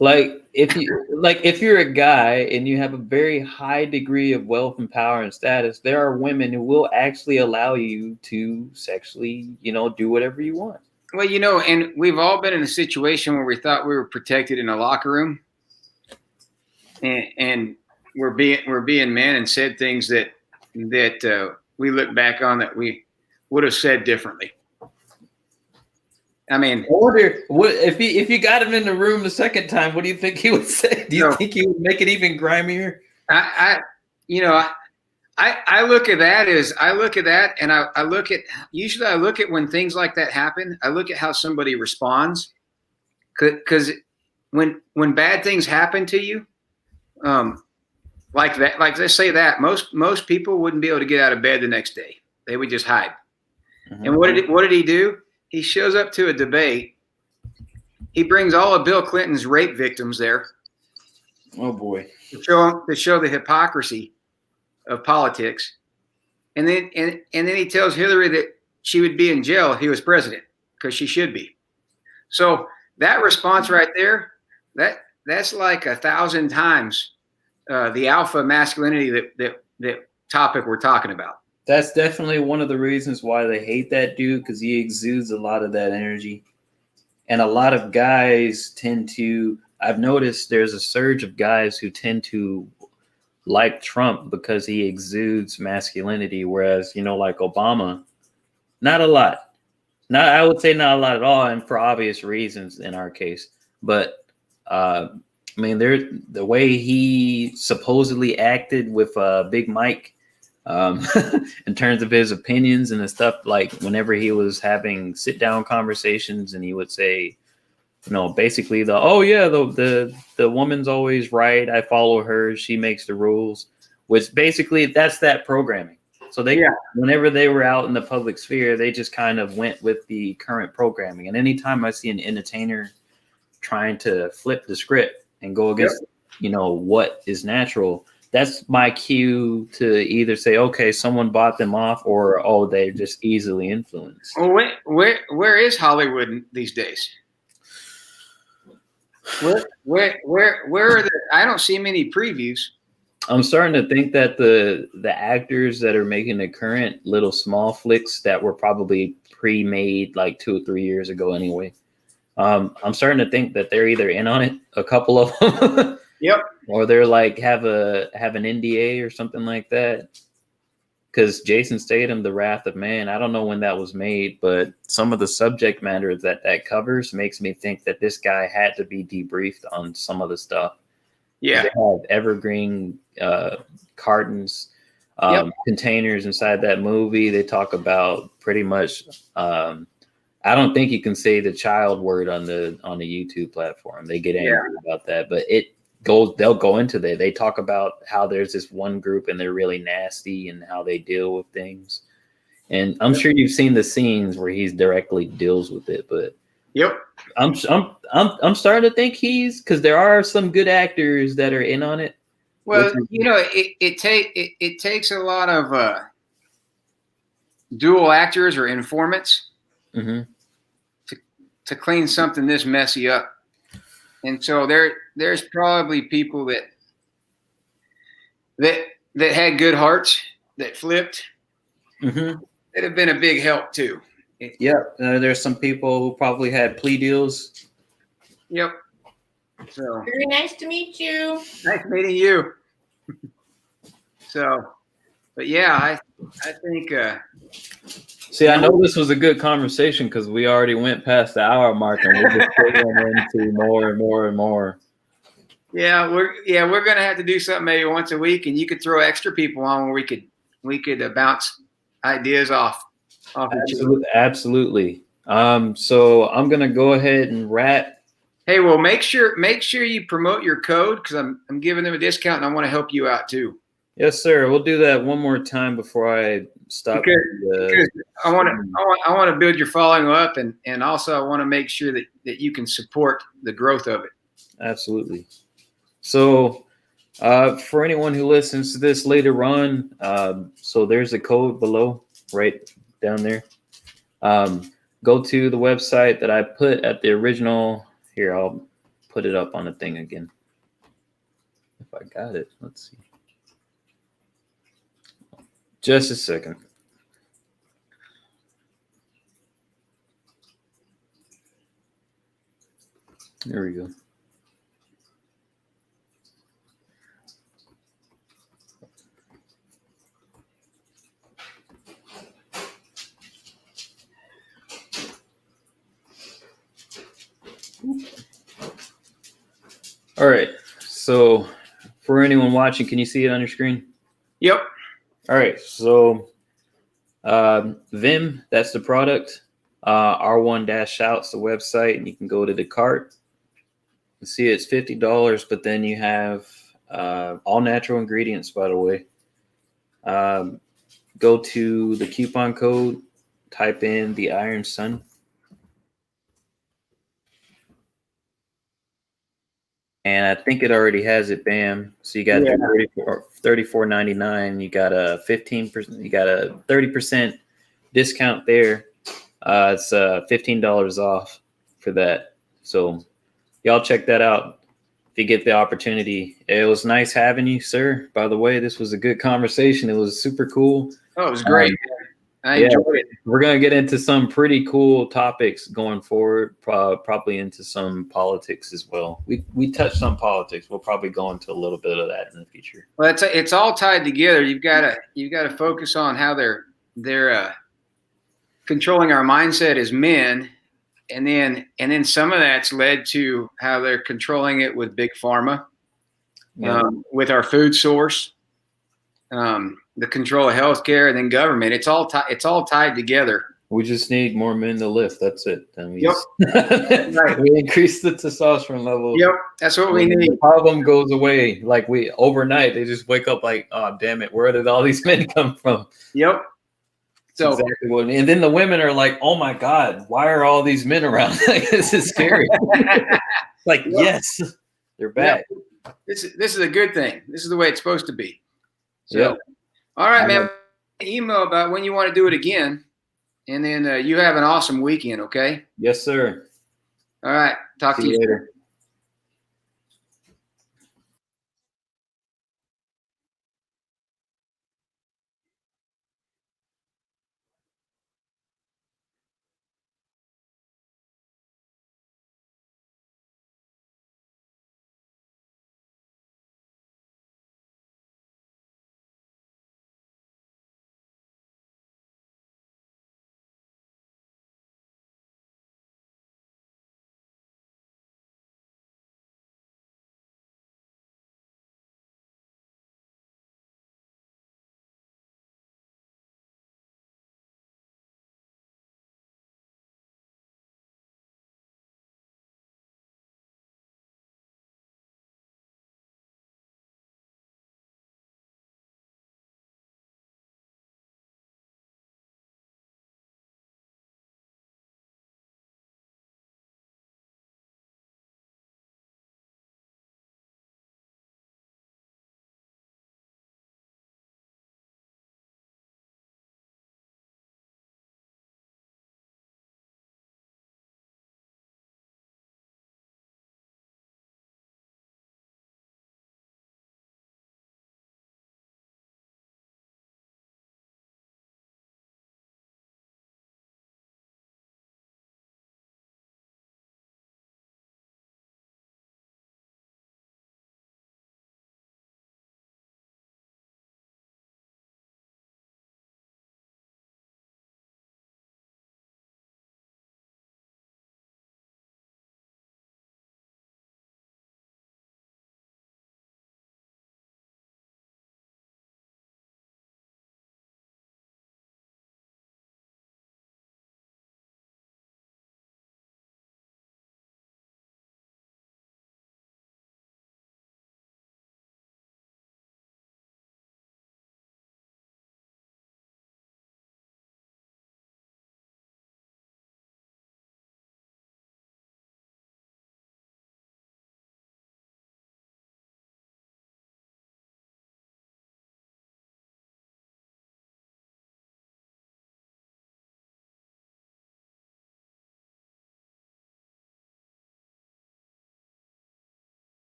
Like, if you're a guy and you have a very high degree of wealth and power and status, there are women who will actually allow you to sexually, you know, do whatever you want. Well, you know, and we've all been in a situation where we thought we were protected in a locker room, and we're being men and said things that we look back on that we would have said differently. I mean, I wonder if you got him in the room the second time, what do you think he would say? Do you think he would make it even grimier? I look at that and I look at when things like that happen. I look at how somebody responds, because when bad things happen to you, like that, like let's say that most people wouldn't be able to get out of bed the next day. They would just hide. Mm-hmm. And what did he do? He shows up to a debate. He brings all of Bill Clinton's rape victims there. Oh boy! To show the hypocrisy of politics, and then he tells Hillary that she would be in jail if he was president, because she should be. So that response right there, that's like 1,000 times the alpha masculinity that topic we're talking about. That's definitely one of the reasons why they hate that dude, because he exudes a lot of that energy. And a lot of guys tend to, I've noticed there's a surge of guys who tend to like Trump because he exudes masculinity, whereas, you know, like Obama, not a lot. I would say not a lot at all, and for obvious reasons in our case. But I mean, the way he supposedly acted with Big Mike, in terms of his opinions and the stuff, like whenever he was having sit down conversations and he would say, you know, basically the woman's always right. I follow her. She makes the rules, which basically that's that programming. So whenever they were out in the public sphere, they just kind of went with the current programming. And anytime I see an entertainer trying to flip the script and go against, you know, what is natural, that's my cue to either say, okay, someone bought them off, or, oh, they're just easily influenced. Well, where is Hollywood these days? Where are the? I don't see many previews. I'm starting to think that the actors that are making the current little small flicks that were probably pre-made like 2 or 3 years ago anyway, I'm starting to think that they're either in on it, a couple of them. Yep. Or they're like have an NDA or something like that. Because Jason Statham, The Wrath of Man, I don't know when that was made, but some of the subject matter that covers makes me think that this guy had to be debriefed on some of the stuff. Yeah. They have evergreen cartons, containers inside that movie. They talk about pretty much. I don't think you can say the child word on the YouTube platform. They get angry about that, but they'll go into that. They talk about how there's this one group and they're really nasty and how they deal with things. And I'm sure you've seen the scenes where he's directly deals with it, but I'm starting to think because there are some good actors that are in on it. Well, it takes a lot of dual actors or informants to clean something this messy up. And so there's probably people that had good hearts that flipped that have been a big help too. Yep. There's some people who probably had plea deals. Yep. So Very nice to meet you. nice meeting you. So, but yeah, I think. See, I know this was a good conversation because we already went past the hour mark and we're just going into more and more and more. Yeah, we're gonna have to do something maybe once a week, and you could throw extra people on where we could bounce ideas off each other. Absolutely. So I'm gonna go ahead and wrap. Hey, well, make sure you promote your code because I'm giving them a discount and I want to help you out too. Yes, sir. We'll do that one more time before I stop. Because I want to build your following up, and also I want to make sure that you can support the growth of it. Absolutely. So for anyone who listens to this later on, so there's a code below, right down there. Go to the website that I put at the original. Here, I'll put it up on the thing again. If I got it, let's see. Just a second. There we go. All right. So for anyone watching, can you see it on your screen? Yep. All right. So Vim, that's the product. R1-Shout's the website, and you can go to the cart. You see it's $50, but then you have all natural ingredients, by the way. Go to the coupon code, type in the Iron Sun. And I think it already has it. Bam! So you got $34.99. You got a 15%. You got a 30% discount there. It's $15 off for that. So y'all check that out if you get the opportunity. It was nice having you, sir. By the way, this was a good conversation. It was super cool. Oh, it was great. I enjoyed it. We're going to get into some pretty cool topics going forward, probably into some politics as well. We touched on politics. We'll probably go into a little bit of that in the future. Well, it's all tied together. You've got to focus on how they're controlling our mindset as men, and then some of that's led to how they're controlling it with big pharma, with our food source. The control of healthcare, and then government. It's all tied together. We just need more men to lift. That's it. Then we Right. We increase the testosterone level. Yep, that's what we need. The problem goes away. Like overnight, they just wake up like, oh damn it, where did all these men come from? Yep. So exactly what. And then the women are like, oh my god, why are all these men around? Like, this is scary. Like, yes, they're back. Yep. This is a good thing. This is the way it's supposed to be. So. Yep. All right, man. Email about when you want to do it again, and then you have an awesome weekend. Okay. Yes, sir. All right. Talk to you later.